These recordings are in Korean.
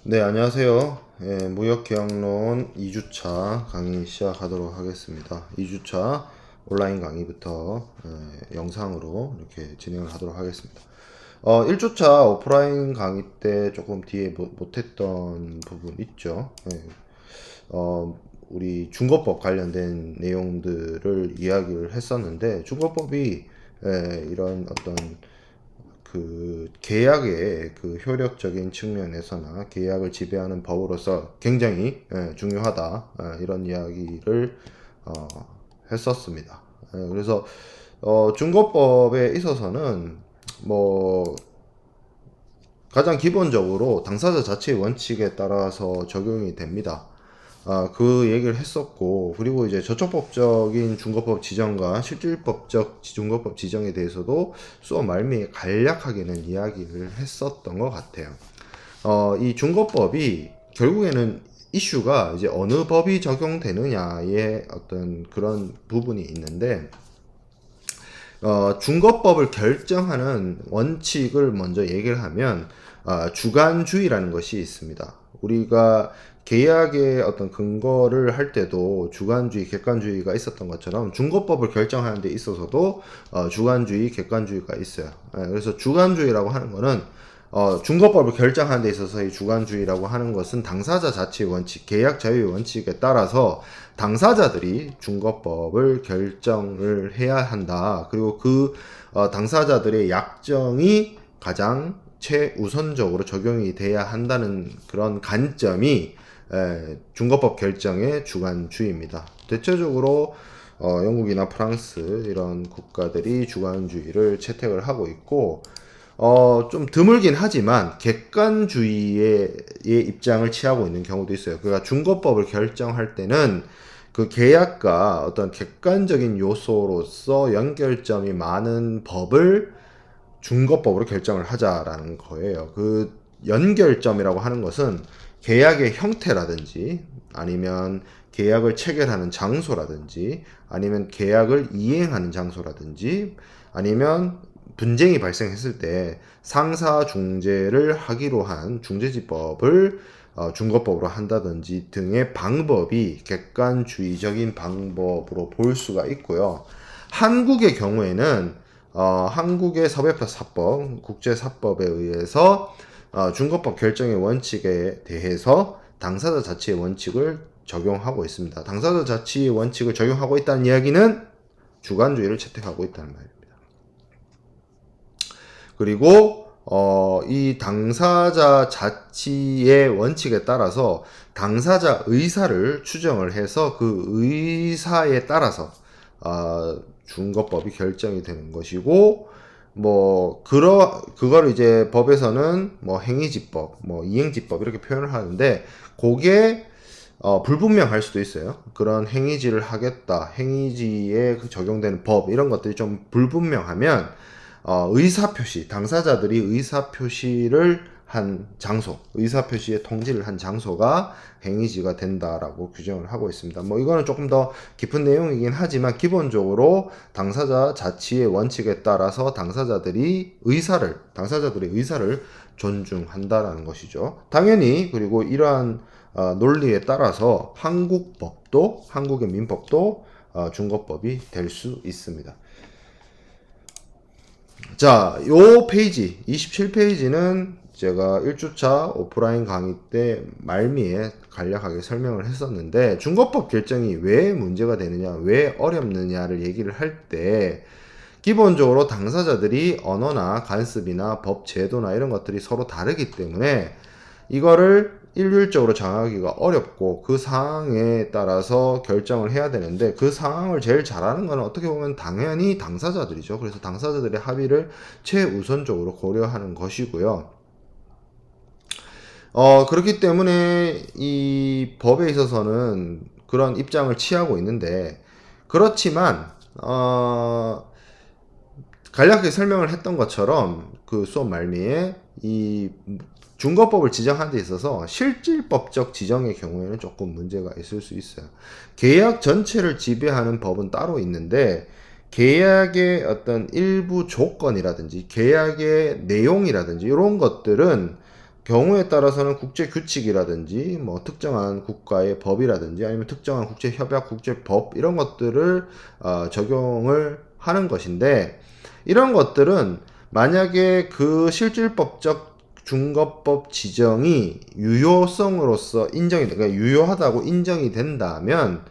네, 안녕하세요. 예, 무역계약론 2주차 강의 시작하도록 하겠습니다. 2주차 온라인 강의부터 영상으로 이렇게 진행을 하도록 하겠습니다. 1주차 오프라인 강의 때 조금 뒤에 못했던 부분 있죠. 예, 우리 중거법 관련된 내용들을 이야기를 했었는데, 중거법이 이런 어떤 그 계약의 그 효력적인 측면에서나 계약을 지배하는 법으로서 굉장히 중요하다, 이런 이야기를 어, 했었습니다. 그래서 중거법에 있어서는 뭐 가장 기본적으로 당사자 자체의 원칙에 따라서 적용이 됩니다. 그 얘기를 했었고, 그리고 이제 저촉법적인 중거법 지정과 실질법적 중거법 지정에 대해서도 수업 말미에 간략하게는 이야기를 했었던 것 같아요. 이 중거법이 결국에는 이슈가 이제 어느 법이 적용되느냐의 어떤 그런 부분이 있는데, 중거법을 결정하는 원칙을 먼저 얘기를 하면 주관주의라는 것이 있습니다. 우리가 계약의 어떤 근거를 할 때도 주관주의, 객관주의가 있었던 것처럼 중거법을 결정하는 데 있어서도 주관주의, 객관주의가 있어요. 그래서 주관주의라고 하는 거는 중거법을 결정하는 데 있어서의 주관주의라고 하는 것은 당사자 자치의 원칙, 계약 자유의 원칙에 따라서 당사자들이 중거법을 결정을 해야 한다. 그리고 그 당사자들의 약정이 가장 최우선적으로 적용이 돼야 한다는 그런 관점이 중거법 결정의 주관주의입니다. 대체적으로 영국이나 프랑스 이런 국가들이 주관주의를 채택을 하고 있고, 좀 드물긴 하지만 객관주의의 입장을 취하고 있는 경우도 있어요. 그러니까 중거법을 결정할 때는 그 계약과 어떤 객관적인 요소로서 연결점이 많은 법을 중거법으로 결정을 하자라는 거예요. 그 연결점이라고 하는 것은 계약의 형태라든지, 아니면 계약을 체결하는 장소라든지, 아니면 계약을 이행하는 장소라든지, 아니면 분쟁이 발생했을 때 상사 중재를 하기로 한 중재지법을 중거법으로 한다든지 등의 방법이 객관주의적인 방법으로 볼 수가 있고요. 한국의 경우에는 한국의 사법, 국제사법에 의해서 중거법 결정의 원칙에 대해서 당사자 자치의 원칙을 적용하고 있습니다. 당사자 자치의 원칙을 적용하고 있다는 이야기는 주관주의를 채택하고 있다는 말입니다. 그리고 이 당사자 자치의 원칙에 따라서 당사자 의사를 추정을 해서 그 의사에 따라서 중거법이 결정이 되는 것이고, 뭐 그거를 이제 법에서는 뭐 행위지법, 뭐 이행지법 이렇게 표현을 하는데, 그게 불분명할 수도 있어요. 그런 행위지를 하겠다, 행위지에 적용되는 법 이런 것들이 좀 불분명하면 의사표시, 당사자들이 의사표시를 한 장소, 의사표시의 통지를 한 장소가 행위지가 된다라고 규정을 하고 있습니다. 뭐 이거는 조금 더 깊은 내용이긴 하지만, 기본적으로 당사자 자치의 원칙에 따라서 당사자들의 의사를 존중한다라는 것이죠. 당연히, 그리고 이러한 논리에 따라서 한국의 민법도 중거법이 될 수 있습니다. 자, 요 페이지 27페이지는 제가 1주차 오프라인 강의 때 말미에 간략하게 설명을 했었는데, 중거법 결정이 왜 문제가 되느냐, 왜 어렵느냐를 얘기를 할 때, 기본적으로 당사자들이 언어나 간습이나 법 제도나 이런 것들이 서로 다르기 때문에 이거를 일률적으로 정하기가 어렵고, 그 상황에 따라서 결정을 해야 되는데, 그 상황을 제일 잘하는 건 어떻게 보면 당연히 당사자들이죠. 그래서 당사자들의 합의를 최우선적으로 고려하는 것이고요. 그렇기 때문에 이 법에 있어서는 그런 입장을 취하고 있는데, 그렇지만 간략하게 설명을 했던 것처럼 그 수업 말미에 이 중거법을 지정하는 데 있어서 실질법적 지정의 경우에는 조금 문제가 있을 수 있어요. 계약 전체를 지배하는 법은 따로 있는데, 계약의 어떤 일부 조건이라든지 계약의 내용이라든지 이런 것들은 경우에 따라서는 국제 규칙이라든지 뭐 특정한 국가의 법이라든지 아니면 특정한 국제 협약, 국제 법 이런 것들을 적용을 하는 것인데, 이런 것들은 만약에 그 실질법적 중거법 지정이 유효성으로서 그러니까 유효하다고 인정이 된다면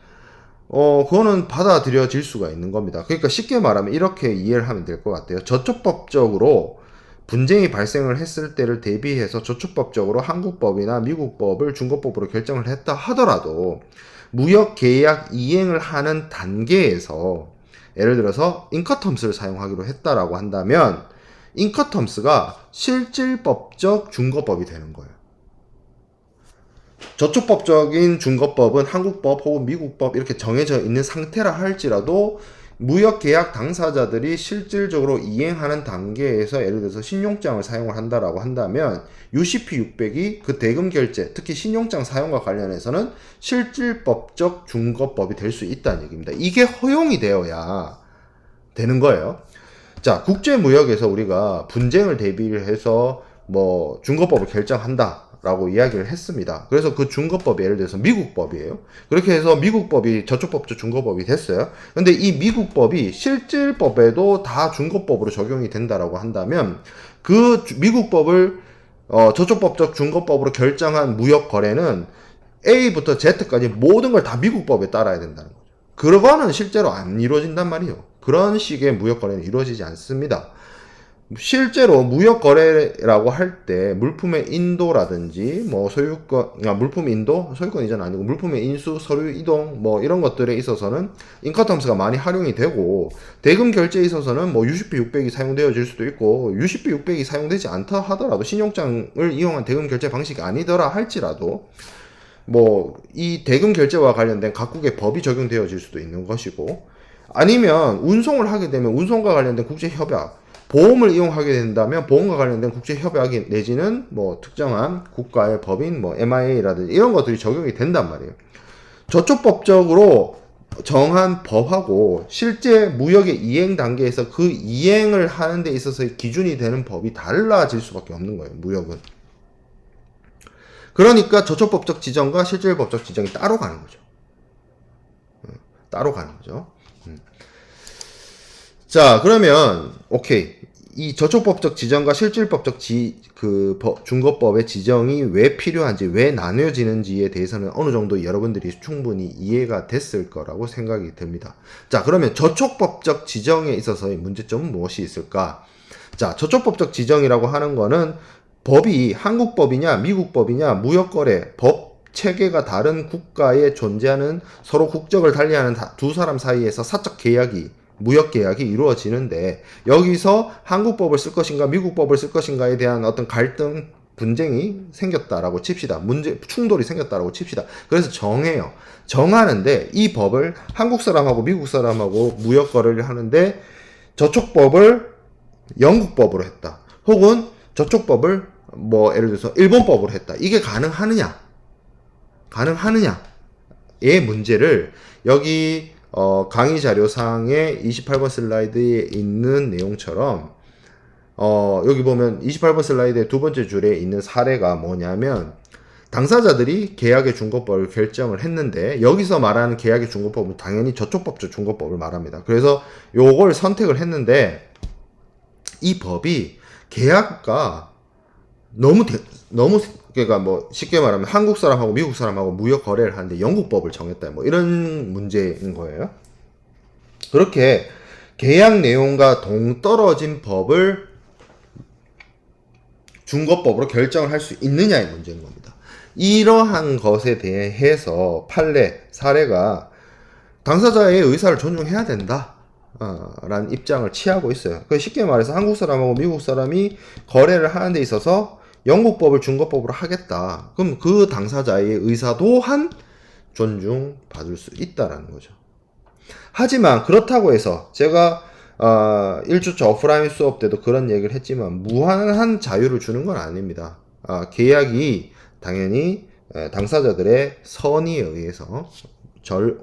그거는 받아들여질 수가 있는 겁니다. 그러니까 쉽게 말하면 이렇게 이해를 하면 될 것 같아요. 저촉법적으로 분쟁이 발생을 했을 때를 대비해서 저촉법적으로 한국법이나 미국법을 중거법으로 결정을 했다 하더라도 무역계약 이행을 하는 단계에서 예를 들어서 인커텀스를 사용하기로 했다라고 한다면 인커텀스가 실질법적 중거법이 되는 거예요. 저촉법적인 중거법은 한국법 혹은 미국법 이렇게 정해져 있는 상태라 할지라도 무역계약 당사자들이 실질적으로 이행하는 단계에서 예를 들어서 신용장을 사용을 한다라고 한다면 UCP 600이 그 대금 결제, 특히 신용장 사용과 관련해서는 실질법적 중거법이 될 수 있다는 얘기입니다. 이게 허용이 되어야 되는 거예요. 자, 국제무역에서 우리가 분쟁을 대비해서 뭐 중거법을 결정한다 라고 이야기를 했습니다. 그래서 그 중거법이 예를 들어서 미국법이에요. 그렇게 해서 미국법이 저촉법적 중거법이 됐어요. 근데 이 미국법이 실질법에도 다 중거법으로 적용이 된다라고 한다면 그 미국법을 저촉법적 중거법으로 결정한 무역 거래는 A부터 Z까지 모든 걸 다 미국법에 따라야 된다는 거죠. 그거는 실제로 안 이루어진단 말이에요. 그런 식의 무역 거래는 이루어지지 않습니다. 실제로 무역 거래라고 할 때 물품의 인도라든지 뭐 소유권, 물품 인도, 소유권 이전 아니고 물품의 인수, 서류 이동 뭐 이런 것들에 있어서는 인커텀스가 많이 활용이 되고, 대금 결제에 있어서는 뭐 UCP 600이 사용되어질 수도 있고, UCP 600이 사용되지 않다 하더라도 신용장을 이용한 대금 결제 방식이 아니더라 할지라도 뭐 이 대금 결제와 관련된 각국의 법이 적용되어질 수도 있는 것이고, 아니면 운송을 하게 되면 운송과 관련된 국제 협약, 보험을 이용하게 된다면 보험과 관련된 국제 협약이 내지는 뭐 특정한 국가의 법인 뭐 MIA라든지 이런 것들이 적용이 된단 말이에요. 저촉법적으로 정한 법하고 실제 무역의 이행 단계에서 그 이행을 하는 데 있어서의 기준이 되는 법이 달라질 수밖에 없는 거예요, 무역은. 그러니까 저촉법적 지정과 실질법적 지정이 따로 가는 거죠. 따로 가는 거죠. 자, 그러면 오케이. 이 저촉법적 지정과 실질법적 중거법의 지정이 왜 필요한지, 왜 나뉘어지는지에 대해서는 어느 정도 여러분들이 충분히 이해가 됐을 거라고 생각이 듭니다. 자, 그러면 저촉법적 지정에 있어서의 문제점은 무엇이 있을까? 자, 저촉법적 지정이라고 하는 거는 법이 한국법이냐 미국법이냐 무역거래 법 체계가 다른 국가에 존재하는 서로 국적을 달리하는 두 사람 사이에서 사적 계약이, 무역 계약이 이루어지는데, 여기서 한국법을 쓸 것인가 미국법을 쓸 것인가에 대한 어떤 갈등, 분쟁이 생겼다라고 칩시다. 충돌이 생겼다라고 칩시다. 그래서 정해요. 정하는데 이 법을 한국 사람하고 미국 사람하고 무역 거래를 하는데 저촉법을 영국법으로 했다. 혹은 저촉법을 뭐 예를 들어서 일본법으로 했다. 이게 가능하느냐의 문제를 여기 강의 자료상의 28번 슬라이드에 있는 내용처럼 여기 보면 28번 슬라이드의 두 번째 줄에 있는 사례가 뭐냐면, 당사자들이 계약의 중거법을 결정을 했는데 여기서 말하는 계약의 중거법은 당연히 저촉법적 중거법을 말합니다. 그래서 요걸 선택을 했는데 이 법이 계약과 너무 그러니까 뭐 쉽게 말하면 한국 사람하고 미국 사람하고 무역 거래를 하는데 영국법을 정했다, 뭐 이런 문제인 거예요. 그렇게 계약 내용과 동떨어진 법을 중거법으로 결정을 할 수 있느냐의 문제인 겁니다. 이러한 것에 대해서 사례가 당사자의 의사를 존중해야 된다 라는 입장을 취하고 있어요. 쉽게 말해서 한국 사람하고 미국 사람이 거래를 하는 데 있어서 영국법을 중거법으로 하겠다. 그럼 그 당사자의 의사 또한 존중받을 수 있다라는 거죠. 하지만 그렇다고 해서 제가 1주차 오프라인 수업 때도 그런 얘기를 했지만 무한한 자유를 주는 건 아닙니다. 계약이 당연히 당사자들의 선의에 의해서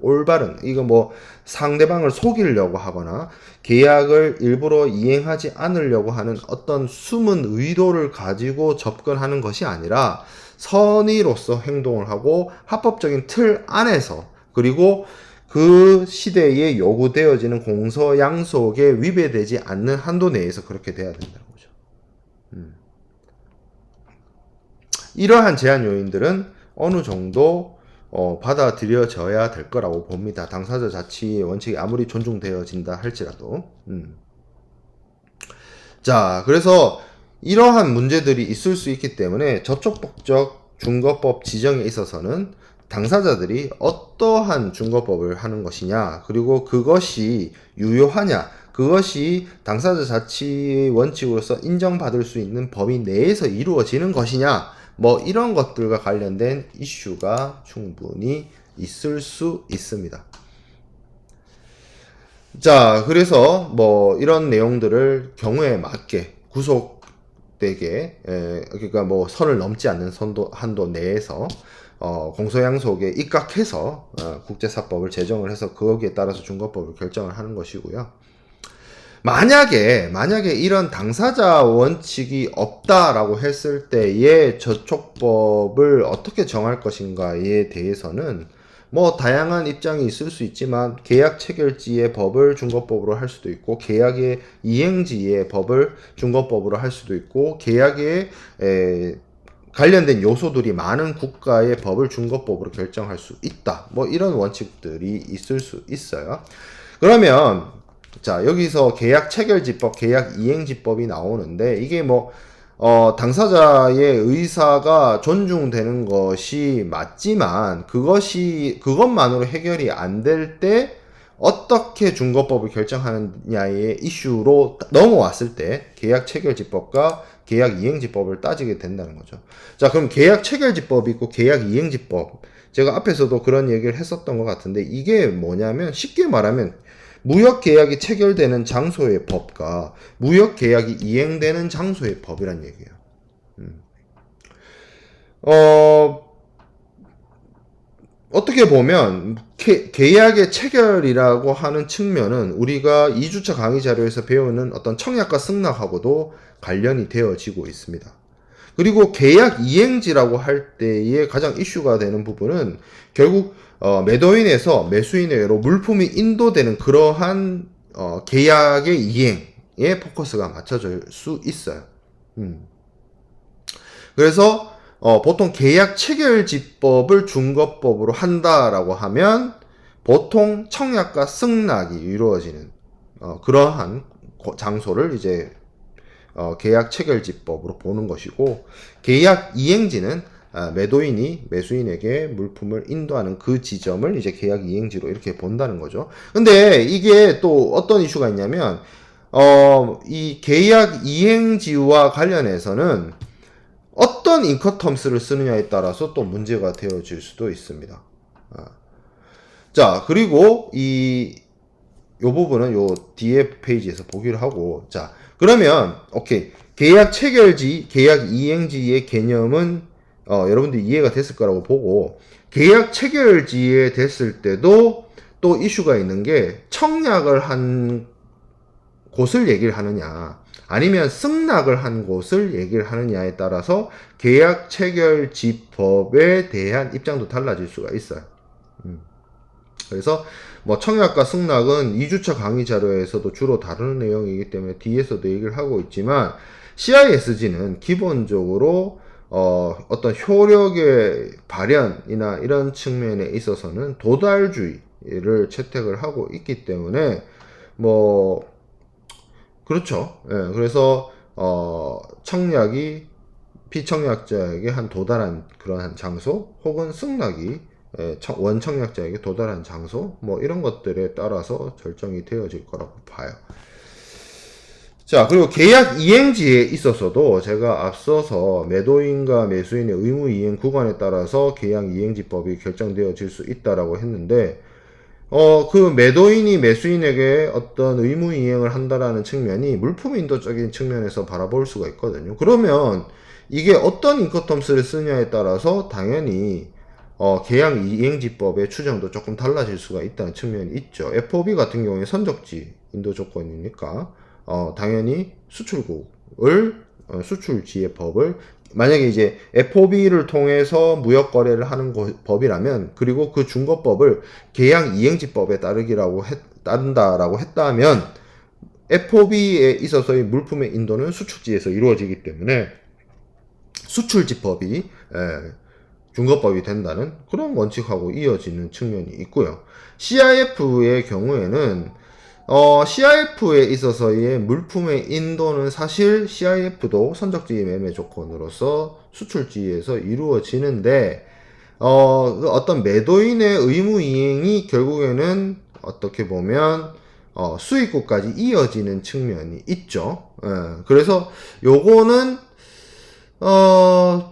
올바른, 이거 뭐 상대방을 속이려고 하거나 계약을 일부러 이행하지 않으려고 하는 어떤 숨은 의도를 가지고 접근하는 것이 아니라 선의로서 행동을 하고 합법적인 틀 안에서, 그리고 그 시대에 요구되어지는 공서양속에 위배되지 않는 한도 내에서 그렇게 돼야 된다는 거죠. 이러한 제한 요인들은 어느 정도 받아들여져야 될 거라고 봅니다. 당사자 자치의 원칙이 아무리 존중되어진다 할지라도. 자, 그래서 이러한 문제들이 있을 수 있기 때문에 저촉법적 중거법 지정에 있어서는 당사자들이 어떠한 중거법을 하는 것이냐, 그리고 그것이 유효하냐, 그것이 당사자 자치의 원칙으로서 인정받을 수 있는 범위 내에서 이루어지는 것이냐, 뭐 이런 것들과 관련된 이슈가 충분히 있을 수 있습니다. 자, 그래서 뭐 이런 내용들을 경우에 맞게 구속되게, 그러니까 뭐 선을 넘지 않는 한도 내에서 공소양속에 입각해서 국제사법을 제정을 해서 거기에 따라서 중거법을 결정을 하는 것이고요. 만약에 이런 당사자 원칙이 없다라고 했을 때의 저촉법을 어떻게 정할 것인가에 대해서는 뭐 다양한 입장이 있을 수 있지만, 계약 체결지의 법을 중거법으로 할 수도 있고, 계약의 이행지의 법을 중거법으로 할 수도 있고, 계약에 관련된 요소들이 많은 국가의 법을 중거법으로 결정할 수 있다. 뭐 이런 원칙들이 있을 수 있어요. 그러면 자, 여기서 계약 체결지법, 계약 이행지법이 나오는데, 이게 뭐 당사자의 의사가 존중되는 것이 맞지만, 그것만으로 해결이 안 될 때 어떻게 중거법을 결정하느냐의 이슈로 넘어왔을 때 계약 체결지법과 계약 이행지법을 따지게 된다는 거죠. 자, 그럼 계약 체결지법이 있고 계약 이행지법, 제가 앞에서도 그런 얘기를 했었던 것 같은데, 이게 뭐냐면 쉽게 말하면 무역계약이 체결되는 장소의 법과 무역계약이 이행되는 장소의 법이란 얘기예요. 어떻게 보면 계약의 체결이라고 하는 측면은 우리가 2주차 강의 자료에서 배우는 어떤 청약과 승낙하고도 관련이 되어지고 있습니다. 그리고 계약 이행지라고 할 때의 가장 이슈가 되는 부분은 결국 매도인에서 매수인에게로 물품이 인도되는 그러한 계약의 이행에 포커스가 맞춰질 수 있어요. 그래서 보통 계약 체결지법을 중거법으로 한다라고 하면 보통 청약과 승낙이 이루어지는 그러한 장소를 이제 계약 체결지법으로 보는 것이고, 계약 이행지는 매도인이 매수인에게 물품을 인도하는 그 지점을 이제 계약 이행지로 이렇게 본다는 거죠. 근데 이게 또 어떤 이슈가 있냐면 이 계약 이행지와 관련해서는 어떤 인커텀스를 쓰느냐에 따라서 또 문제가 되어질 수도 있습니다. 자, 그리고 요 부분은 요 뒤에 페이지에서 보기를 하고, 자, 그러면 오케이, 계약 체결지, 계약 이행지의 개념은 여러분들이 이해가 됐을 거라고 보고, 계약 체결지에 됐을 때도 또 이슈가 있는 게 청약을 한 곳을 얘기를 하느냐, 아니면 승낙을 한 곳을 얘기를 하느냐에 따라서 계약 체결지법에 대한 입장도 달라질 수가 있어요. 그래서 뭐 청약과 승낙은 2주차 강의 자료에서도 주로 다루는 내용이기 때문에 뒤에서도 얘기를 하고 있지만, CISG는 기본적으로 어떤 효력의 발현이나 이런 측면에 있어서는 도달주의를 채택을 하고 있기 때문에 뭐 그렇죠. 예, 그래서 청약이 피청약자에게 한 도달한 그러한 장소, 혹은 승낙이 원청약자에게 도달한 장소, 뭐 이런 것들에 따라서 결정이 되어질 거라고 봐요. 자, 그리고 계약 이행지에 있어서도 제가 앞서서 매도인과 매수인의 의무 이행 구간에 따라서 계약 이행지법이 결정되어질 수 있다라고 했는데, 그 매도인이 매수인에게 어떤 의무 이행을 한다라는 측면이 물품 인도적인 측면에서 바라볼 수가 있거든요. 그러면 이게 어떤 인커텀스를 쓰냐에 따라서 당연히 계약 이행지법의 추정도 조금 달라질 수가 있다는 측면이 있죠. FOB 같은 경우에 선적지 인도 조건이니까 당연히 수출국을 수출지의 법을 만약에 이제 FOB를 통해서 무역 거래를 하는 법이라면 그리고 그 중거법을 계약 이행지법에 따른다라고 했다면 FOB에 있어서의 물품의 인도는 수출지에서 이루어지기 때문에 수출지법이 중거법이 된다는 그런 원칙하고 이어지는 측면이 있고요. CIF의 경우에는 CIF에 있어서의 물품의 인도는 사실 CIF도 선적지 매매 조건으로서 수출지에서 이루어지는데 어떤 매도인의 의무 이행이 결국에는 어떻게 보면 수입국까지 이어지는 측면이 있죠. 그래서 요거는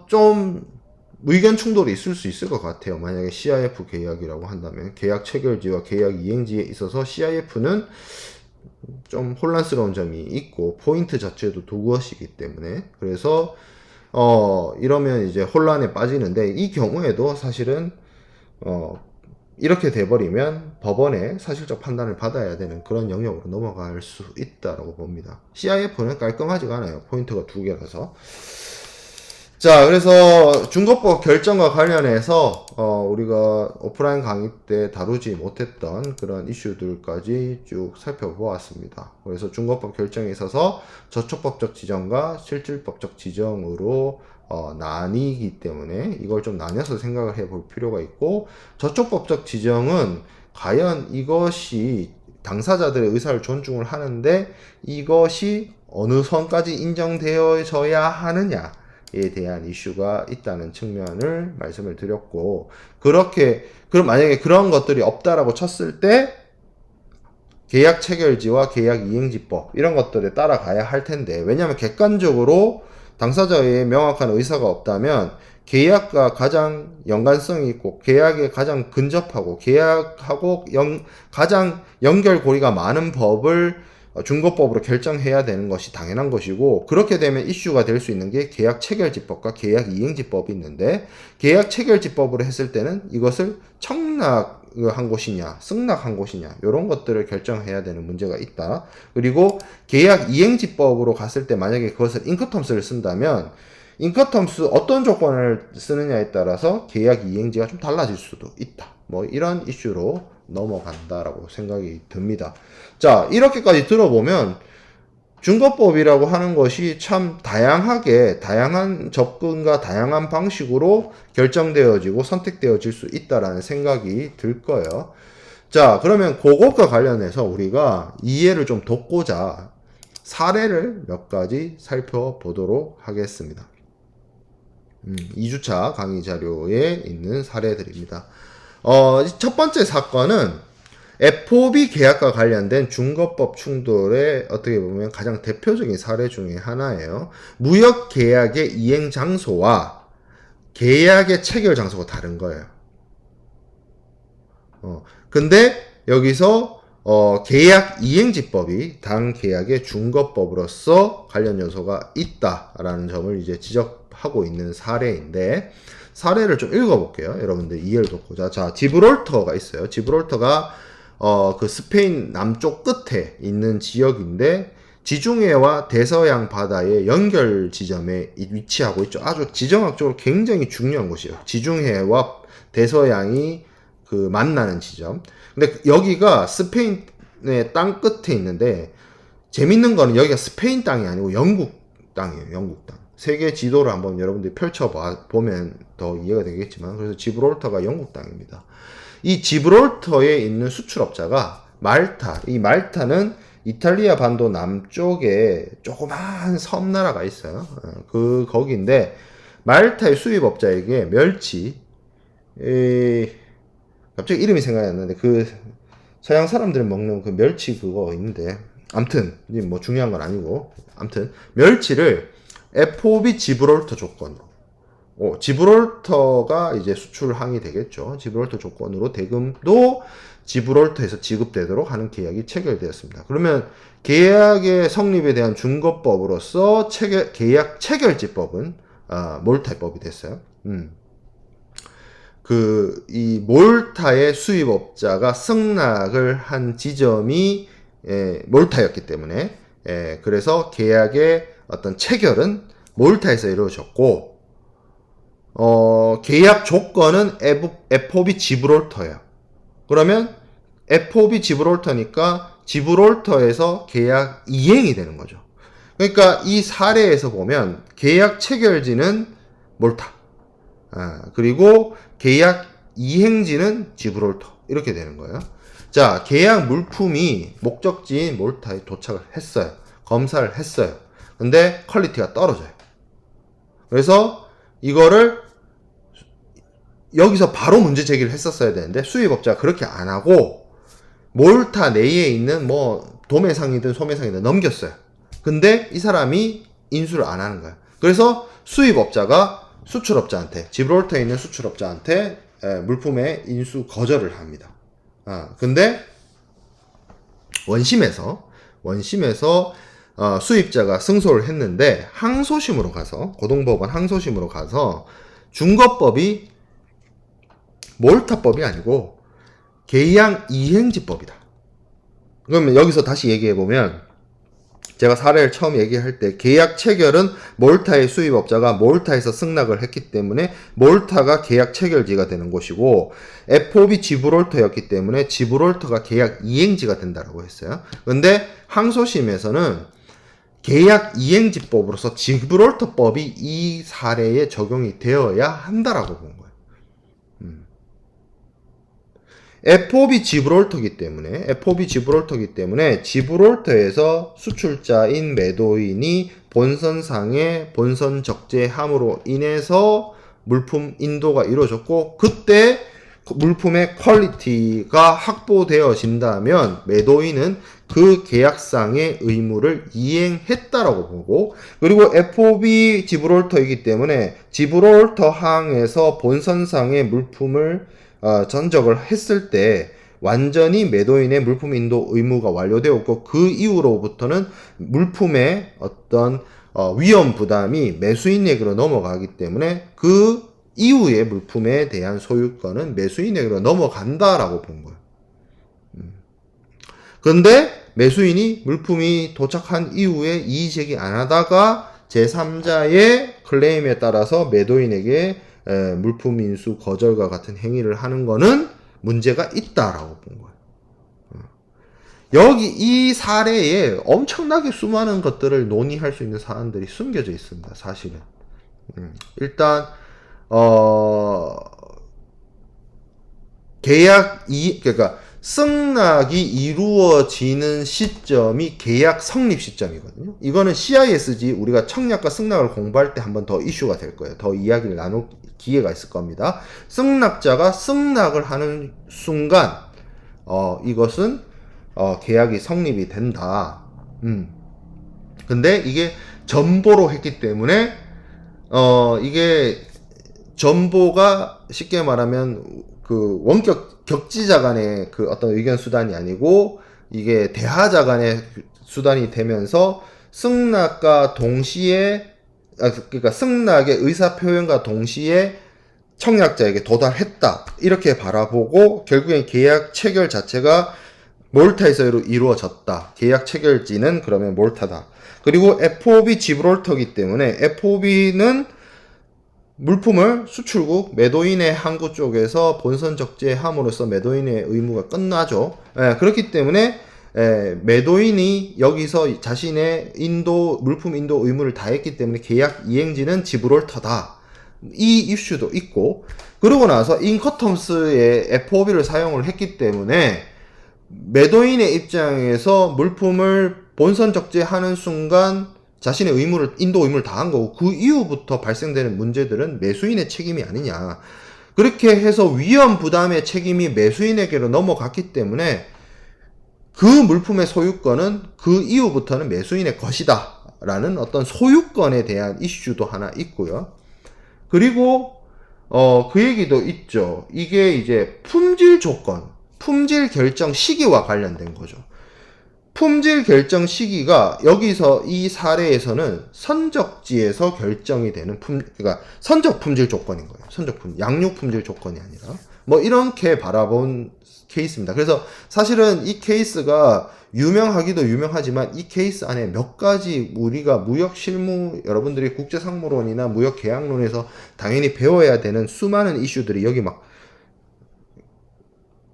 좀 의견 충돌이 있을 수 있을 것 같아요. 만약에 CIF 계약이라고 한다면 계약 체결지와 계약 이행지에 있어서 CIF는 좀 혼란스러운 점이 있고 포인트 자체도 두 것이기 때문에 그래서 이러면 이제 혼란에 빠지는데 이 경우에도 사실은 이렇게 돼버리면 법원의 사실적 판단을 받아야 되는 그런 영역으로 넘어갈 수 있다고 봅니다. CIF는 깔끔하지가 않아요. 포인트가 두 개라서. 자, 그래서 중거법 결정과 관련해서 우리가 오프라인 강의 때 다루지 못했던 그런 이슈들까지 쭉 살펴보았습니다. 그래서 중거법 결정에 있어서 저촉법적 지정과 실질법적 지정으로 나뉘기 때문에 이걸 좀 나뉘어서 생각을 해볼 필요가 있고, 저촉법적 지정은 과연 이것이 당사자들의 의사를 존중을 하는데 이것이 어느 선까지 인정되어져야 하느냐 에 대한 이슈가 있다는 측면을 말씀을 드렸고, 그럼 만약에 그런 것들이 없다라고 쳤을 때 계약 체결지와 계약 이행지법 이런 것들에 따라가야 할 텐데, 왜냐하면 객관적으로 당사자의 명확한 의사가 없다면 계약과 가장 연관성이 있고 계약에 가장 근접하고 계약하고 가장 연결고리가 많은 법을 중거법으로 결정해야 되는 것이 당연한 것이고, 그렇게 되면 이슈가 될 수 있는 게 계약 체결지법과 계약 이행지법이 있는데, 계약 체결지법으로 했을 때는 이것을 청락한 곳이냐 승낙한 곳이냐 이런 것들을 결정해야 되는 문제가 있다. 그리고 계약 이행지법으로 갔을 때 만약에 그것을 인커텀스를 쓴다면 인커텀스 어떤 조건을 쓰느냐에 따라서 계약 이행지가 좀 달라질 수도 있다. 뭐 이런 이슈로 넘어간다라고 생각이 듭니다. 자, 이렇게까지 들어보면 중거법이라고 하는 것이 참 다양한 접근과 다양한 방식으로 결정되어지고 선택되어질 수 있다라는 생각이 들 거예요. 자, 그러면 그것과 관련해서 우리가 이해를 좀 돕고자 사례를 몇 가지 살펴보도록 하겠습니다. 2주차 강의 자료에 있는 사례들입니다. 첫 번째 사건은 FOB 계약과 관련된 중거법 충돌의 어떻게 보면 가장 대표적인 사례 중에 하나예요. 무역 계약의 이행 장소와 계약의 체결 장소가 다른 거예요. 근데 여기서 계약 이행지법이 당 계약의 중거법으로서 관련 요소가 있다라는 점을 이제 지적하고 있는 사례인데, 사례를 좀 읽어볼게요. 여러분들 이해를 돕고자. 자, 지브롤터가 있어요. 지브롤터가 그 스페인 남쪽 끝에 있는 지역인데 지중해와 대서양 바다의 연결 지점에 위치하고 있죠. 아주 지정학적으로 굉장히 중요한 곳이에요. 지중해와 대서양이 그 만나는 지점. 근데 여기가 스페인의 땅 끝에 있는데, 재밌는 거는 여기가 스페인 땅이 아니고 영국 땅이에요. 영국 땅. 세계 지도를 한번 여러분들이 펼쳐보면 더 이해가 되겠지만, 그래서 지브롤터가 영국 땅입니다. 이 지브롤터에 있는 수출업자가 말타. 이 말타는 이탈리아 반도 남쪽에 조그마한 섬나라가 있어요. 거기인데, 말타의 수입업자에게 멸치, 갑자기 이름이 생각이 안 나는데, 그 서양 사람들이 먹는 그 멸치 그거 있는데, 암튼 뭐 중요한 건 아니고, 암튼 멸치를 FOB 지브롤터 조건으로, 지브롤터가 이제 수출항이 되겠죠. 지브롤터 조건으로 대금도 지브롤터에서 지급되도록 하는 계약이 체결되었습니다. 그러면 계약의 성립에 대한 중거법으로서 계약 체결지법은 몰타법이 됐어요. 이 몰타의 수입업자가 승낙을 한 지점이 몰타였기 때문에 그래서 계약의 어떤 체결은 몰타에서 이루어졌고 계약 조건은 FOB 지브롤터예요. 그러면 FOB 지브롤터니까 지브롤터에서 계약 이행이 되는 거죠. 그러니까 이 사례에서 보면 계약 체결지는 몰타, 그리고 계약 이행지는 지브롤터 이렇게 되는 거예요. 자, 계약 물품이 목적지인 몰타에 도착을 했어요. 검사를 했어요. 근데 퀄리티가 떨어져요. 그래서 이거를 여기서 바로 문제 제기를 했었어야 되는데 수입업자가 그렇게 안 하고 몰타 내에 있는 뭐 도매상이든 소매상이든 넘겼어요. 근데 이 사람이 인수를 안 하는 거야. 그래서 수입업자가 수출업자한테, 지브롤터에 있는 수출업자한테 물품의 인수 거절을 합니다. 근데 원심에서 수입자가 승소를 했는데 항소심으로 가서, 고등법원 항소심으로 가서 중거법이 몰타법이 아니고 계약 이행지법이다. 그러면 여기서 다시 얘기해보면, 제가 사례를 처음 얘기할 때 계약 체결은 몰타의 수입업자가 몰타에서 승낙을 했기 때문에 몰타가 계약 체결지가 되는 곳이고, FOB 지브롤터였기 때문에 지브롤터가 계약 이행지가 된다라고 했어요. 근데 항소심에서는 계약 이행지법으로서 지브롤터법이 이 사례에 적용이 되어야 한다라고 본 거예요. FOB 지브롤터기 때문에 지브롤터에서 수출자인 매도인이 본선상의 본선 적재함으로 인해서 물품 인도가 이루어졌고, 그때 물품의 퀄리티가 확보되어진다면 매도인은 그 계약상의 의무를 이행했다라고 보고, 그리고 FOB 지브롤터이기 때문에 지브롤터 항에서 본선상의 물품을 전적을 했을 때 완전히 매도인의 물품 인도 의무가 완료되었고, 그 이후로부터는 물품의 어떤 위험 부담이 매수인에게로 넘어가기 때문에 그 이후의 물품에 대한 소유권은 매수인에게로 넘어간다라고 본 거예요. 그런데 매수인이 물품이 도착한 이후에 이의제기 안 하다가 제3자의 클레임에 따라서 매도인에게 물품 인수 거절과 같은 행위를 하는 거는 문제가 있다라고 본 거예요. 여기 이 사례에 엄청나게 수많은 것들을 논의할 수 있는 사안들이 숨겨져 있습니다. 사실은. 일단 그러니까 승낙이 이루어지는 시점이 계약 성립 시점이거든요. 이거는 CISG 우리가 청약과 승낙을 공부할 때 한번 더 이슈가 될 거예요. 더 이야기를 나눌 기회가 있을 겁니다. 승낙자가 승낙을 하는 순간 이것은 계약이 성립이 된다. 근데 이게 전보로 했기 때문에 이게 전보가 쉽게 말하면 그 원격 격지자 간의 그 어떤 의견 수단이 아니고 이게 대하자 간의 수단이 되면서 승낙과 동시에 그러니까 승낙의 의사 표현과 동시에 청약자에게 도달했다 이렇게 바라보고 결국엔 계약 체결 자체가 몰타에서 이루어졌다. 계약 체결지는 그러면 몰타다. 그리고 FOB 지브롤터이기 때문에 FOB는 물품을 수출국 매도인의 항구 쪽에서 본선 적재함으로써 매도인의 의무가 끝나죠. 그렇기 때문에 매도인이 여기서 자신의 물품 인도 의무를 다했기 때문에 계약 이행지는 지브롤터다. 이 이슈도 있고, 그러고 나서 인커텀스의 FOB를 사용을 했기 때문에 매도인의 입장에서 물품을 본선 적재하는 순간 자신의 인도 의무를 다한 거고, 그 이후부터 발생되는 문제들은 매수인의 책임이 아니냐. 그렇게 해서 위험 부담의 책임이 매수인에게로 넘어갔기 때문에 그 물품의 소유권은 그 이후부터는 매수인의 것이다 라는 어떤 소유권에 대한 이슈도 하나 있고요. 그리고 그 얘기도 있죠. 이게 이제 품질 조건, 품질 결정 시기와 관련된 거죠. 품질 결정 시기가 여기서 이 사례에서는 선적지에서 결정이 되는 그러니까 선적 품질 조건인 거예요. 선적 품질, 양육 품질 조건이 아니라 뭐 이렇게 바라본 케이스입니다. 그래서 사실은 이 케이스가 유명하기도 유명하지만 이 케이스 안에 몇 가지 우리가 무역 실무 여러분들이 국제상무론이나 무역 계약론에서 당연히 배워야 되는 수많은 이슈들이 여기 막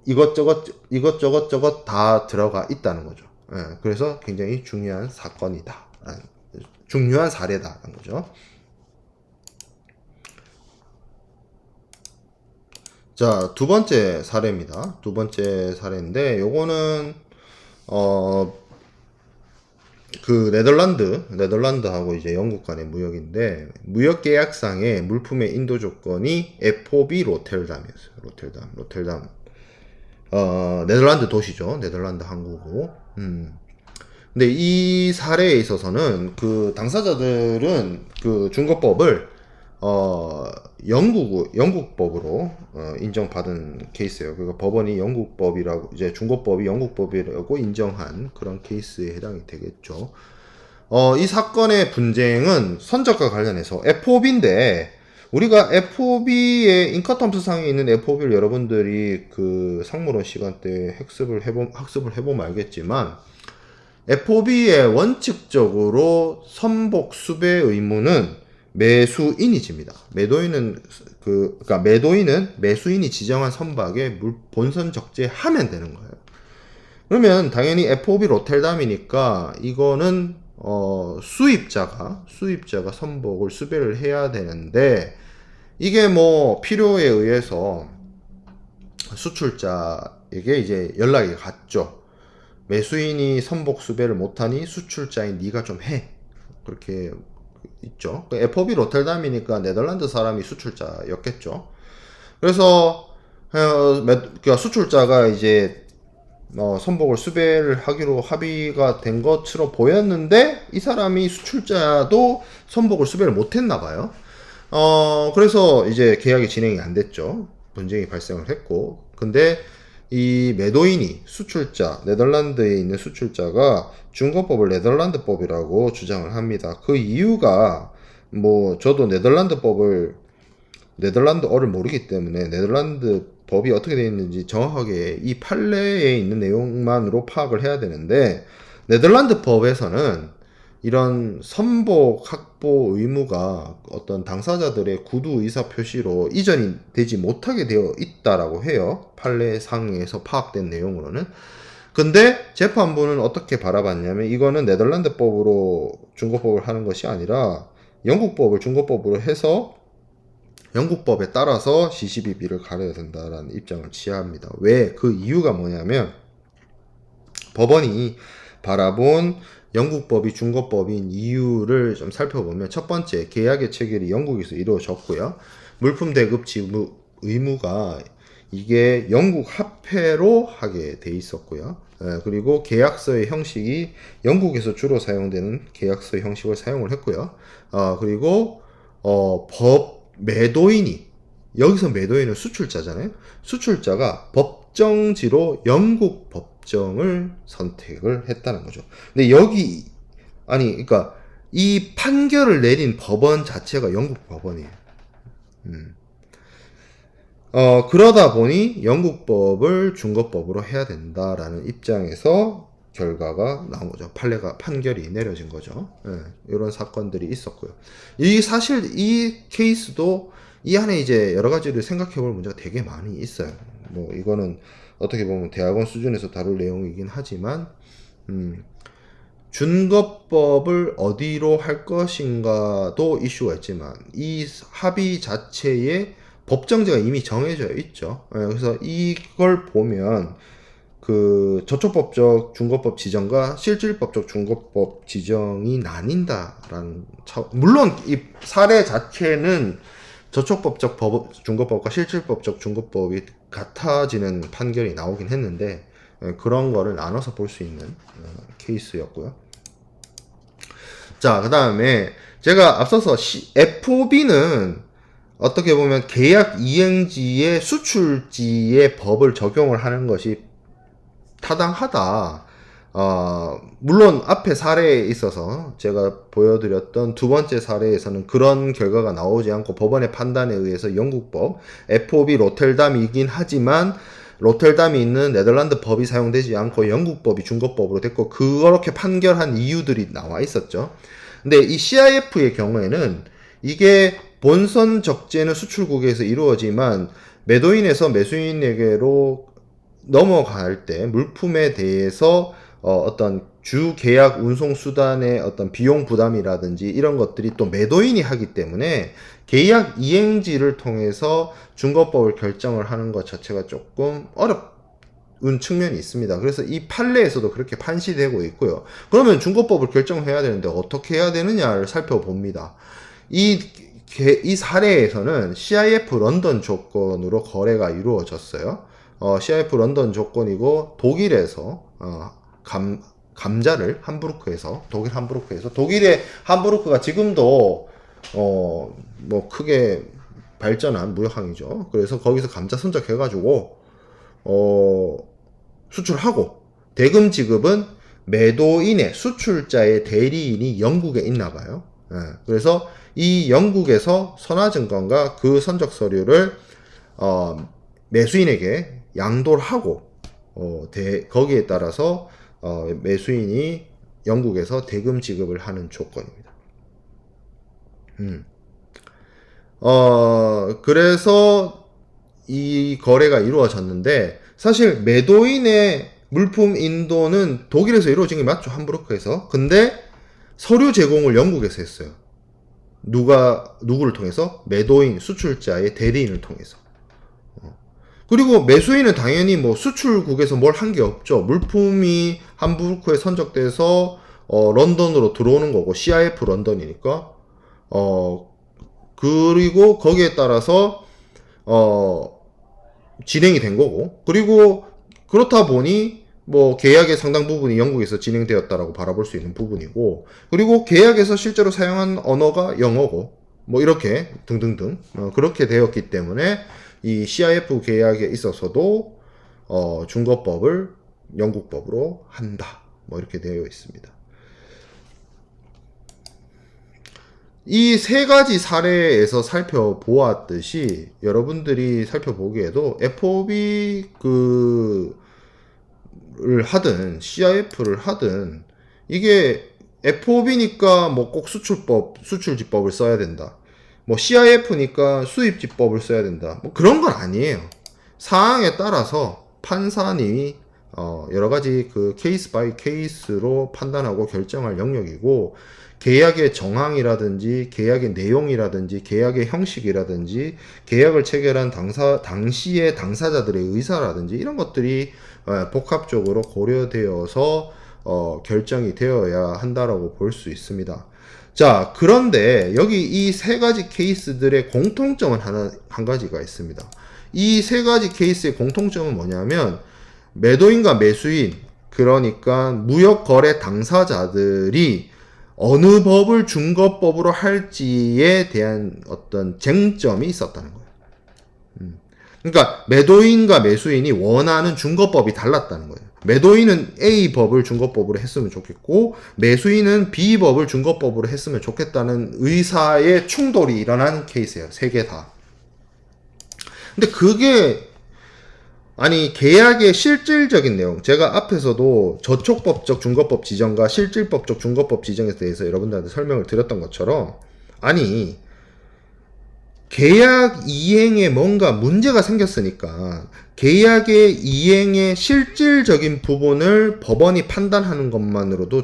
이것저것 다 들어가 있다는 거죠. 예, 그래서 굉장히 중요한 사건이다. 중요한 사례다라는 거죠. 자, 두 번째 사례입니다. 두 번째 사례인데, 요거는, 그 네덜란드하고 이제 영국 간의 무역인데, 무역 계약상의 물품의 인도 조건이 FOB 로텔담이었어요. 로텔담. 네덜란드 도시죠. 네덜란드 항구고. 근데 이 사례에 있어서는 그 당사자들은 그 중거법을 영국법으로 인정받은 케이스예요. 그러니까 법원이 영국법이라고 이제 중거법이 영국법이라고 인정한 그런 케이스에 해당이 되겠죠. 이 사건의 분쟁은 선적과 관련해서 FOB인데 우리가 FOB의 인카텀스 상에 있는 FOB를 여러분들이 그 상무론 시간 때 학습을 해보면 알겠지만 FOB의 원칙적으로 선복 수배 의무는 매수인이 집니다. 그러니까 매도인은 매수인이 지정한 선박에 본선 적재하면 되는 거예요. 그러면 당연히 FOB 로텔담이니까 이거는 수입자가 선복을 수배를 해야 되는데 이게 뭐 필요에 의해서 수출자에게 이제 연락이 갔죠. 매수인이 선복 수배를 못하니 수출자인 네가 좀 해. 그렇게 있죠. FOB 로텔담이니까 네덜란드 사람이 수출자였겠죠. 그래서 그러니까 수출자가 이제 선복을 수배를 하기로 합의가 된 것으로 보였는데 이 사람이 수출자도 선복을 수배를 못했나 봐요. 그래서 이제 계약이 진행이 안 됐죠. 분쟁이 발생을 했고, 근데 이 매도인이 네덜란드에 있는 수출자가 중거법을 네덜란드법이라고 주장을 합니다. 그 이유가 뭐 저도 네덜란드어를 모르기 때문에 네덜란드 법이 어떻게 되어 있는지 정확하게 이 판례에 있는 내용만으로 파악을 해야 되는데 네덜란드 법에서는 이런 선복 확보 의무가 어떤 당사자들의 구두 의사 표시로 이전이 되지 못하게 되어 있다라고 해요. 판례상에서 파악된 내용으로는. 근데 재판부는 어떻게 바라봤냐면 이거는 네덜란드 법으로 중거법을 하는 것이 아니라 영국 법을 중거법으로 해서 영국 법에 따라서 시시비비를 가려야 된다라는 입장을 취합니다. 왜? 그 이유가 뭐냐면 법원이 바라본 영국법이 중거법인 이유를 좀 살펴보면 첫 번째, 계약의 체결이 영국에서 이루어졌고요. 물품 대급 지급 의무가 이게 영국 화폐로 하게 돼 있었고요. 그리고 계약서의 형식이 영국에서 주로 사용되는 계약서 형식을 사용을 했고요. 그리고 매도인이 여기서 매도인은 수출자잖아요. 수출자가 법정지로 영국 법정을 선택을 했다는 거죠. 근데 그러니까 이 판결을 내린 법원 자체가 영국 법원이에요. 그러다 보니 영국법을 중거법으로 해야 된다라는 입장에서 결과가 나온 거죠. 판결이 내려진 거죠. 이런 사건들이 있었고요. 사실 이 케이스도 이 안에 이제 여러 가지를 생각해 볼 문제가 되게 많이 있어요. 뭐 이거는 어떻게 보면 대학원 수준에서 다룰 내용이긴 하지만 준거법을 어디로 할 것인가도 이슈가 있지만 이 합의 자체에 법정제가 이미 정해져 있죠. 그래서 이걸 보면 그 저촉법적 중거법 지정과 실질법적 중거법 지정이 나뉜다라는 물론 이 사례 자체는 저촉법적 중거법과 실질법적 중거법이 같아지는 판결이 나오긴 했는데 그런 거를 나눠서 볼 수 있는 케이스였고요. 자, 그 다음에 제가 앞서서 FOB는 어떻게 보면 계약 이행지의 수출지의 법을 적용을 하는 것이 타당하다 물론 앞에 사례에 있어서 제가 보여드렸던 두 번째 사례에서는 그런 결과가 나오지 않고 법원의 판단에 의해서 영국법 FOB 로텔담이긴 하지만 로텔담이 있는 네덜란드 법이 사용되지 않고 영국법이 중거법으로 됐고 그렇게 판결한 이유들이 나와 있었죠. 근데 이 CIF의 경우에는 이게 본선 적재는 수출국에서 이루어지만 매도인에서 매수인에게로 넘어갈 때 물품에 대해서 어떤 주 계약 운송 수단의 어떤 비용 부담이라든지 이런 것들이 또 매도인이 하기 때문에 계약 이행지를 통해서 중거법을 결정을 하는 것 자체가 조금 어려운 측면이 있습니다. 그래서 이 판례에서도 그렇게 판시되고 있고요. 그러면 중거법을 결정해야 되는데 어떻게 해야 되느냐를 살펴봅니다. 이 사례에서는 CIF 런던 조건으로 거래가 이루어졌어요. CIF 런던 조건이고 독일에서 감자를 함부르크에서 독일 함부르크에서 독일의 함부르크가 지금도 뭐 크게 발전한 무역항이죠. 그래서 거기서 감자 선적해가지고 수출하고 대금 지급은 매도인의 수출자의 대리인이 영국에 있나 봐요. 그래서 이 영국에서 선화증권과 그 선적 서류를 매수인에게 양도를 하고 거기에 따라서 매수인이 영국에서 대금 지급을 하는 조건입니다. 그래서 이 거래가 이루어졌는데 사실 매도인의 물품 인도는 독일에서 이루어진 게 맞죠. 함부르크에서. 근데 서류 제공을 영국에서 했어요. 누구를 통해서? 매도인, 수출자의 대리인을 통해서. 그리고 매수인은 당연히 뭐 수출국에서 뭘 한 게 없죠. 물품이 함부르크에 선적돼서 런던으로 들어오는 거고 CIF 런던이니까 그리고 거기에 따라서 진행이 된 거고 그리고 그렇다 보니 뭐 계약의 상당 부분이 영국에서 진행되었다라고 바라볼 수 있는 부분이고 그리고 계약에서 실제로 사용한 언어가 영어고 뭐 이렇게 등등등 그렇게 되었기 때문에 이 CIF 계약에 있어서도 중거법을 영국법으로 한다. 뭐 이렇게 되어 있습니다. 이 세 가지 사례에서 살펴보았듯이 여러분들이 살펴보기에도 FOB 를 하든 CIF를 하든 이게 FOB니까 뭐 꼭 수출지법을 써야 된다. 뭐 CIF니까 수입지법을 써야 된다. 뭐 그런 건 아니에요. 사항에 따라서 판사님이 여러 가지 그 케이스 바이 케이스로 판단하고 결정할 영역이고 계약의 정황이라든지 계약의 내용이라든지 계약의 형식이라든지 계약을 체결한 당시의 당사자들의 의사라든지 이런 것들이 복합적으로 고려되어서 결정이 되어야 한다라고 볼 수 있습니다. 자, 그런데 여기 이 세 가지 케이스들의 공통점은 한 가지가 있습니다. 이 세 가지 케이스의 공통점은 뭐냐면 매도인과 매수인, 그러니까 무역거래 당사자들이 어느 법을 중거법으로 할지에 대한 어떤 쟁점이 있었다는 거예요. 그러니까 매도인과 매수인이 원하는 중거법이 달랐다는 거예요. 매도인은 A 법을 중거법으로 했으면 좋겠고 매수인은 B 법을 중거법으로 했으면 좋겠다는 의사의 충돌이 일어난 케이스예요. 세 개 다. 근데 그게 아니 계약의 실질적인 내용 제가 앞에서도 저촉법적 중거법 지정과 실질법적 중거법 지정에 대해서 여러분들한테 설명을 드렸던 것처럼 아니 계약 이행에 뭔가 문제가 생겼으니까 계약의 이행의 실질적인 부분을 법원이 판단하는 것만으로도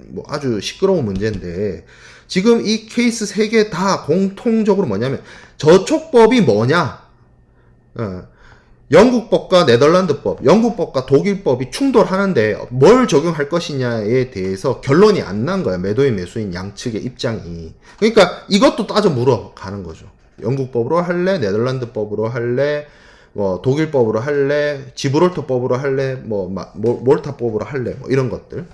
뭐 아주 시끄러운 문제인데 지금 이 케이스 3개 다 공통적으로 뭐냐면 저촉법이 뭐냐 영국법과 네덜란드법, 영국법과 독일법이 충돌하는데 뭘 적용할 것이냐에 대해서 결론이 안 난 거야. 매도인, 매수인 양측의 입장이. 그러니까 이것도 따져 물어가는 거죠. 영국법으로 할래? 네덜란드법으로 할래? 뭐 독일법으로 할래? 지브롤터법으로 할래? 뭐 몰타법으로 할래? 뭐 이런 것들.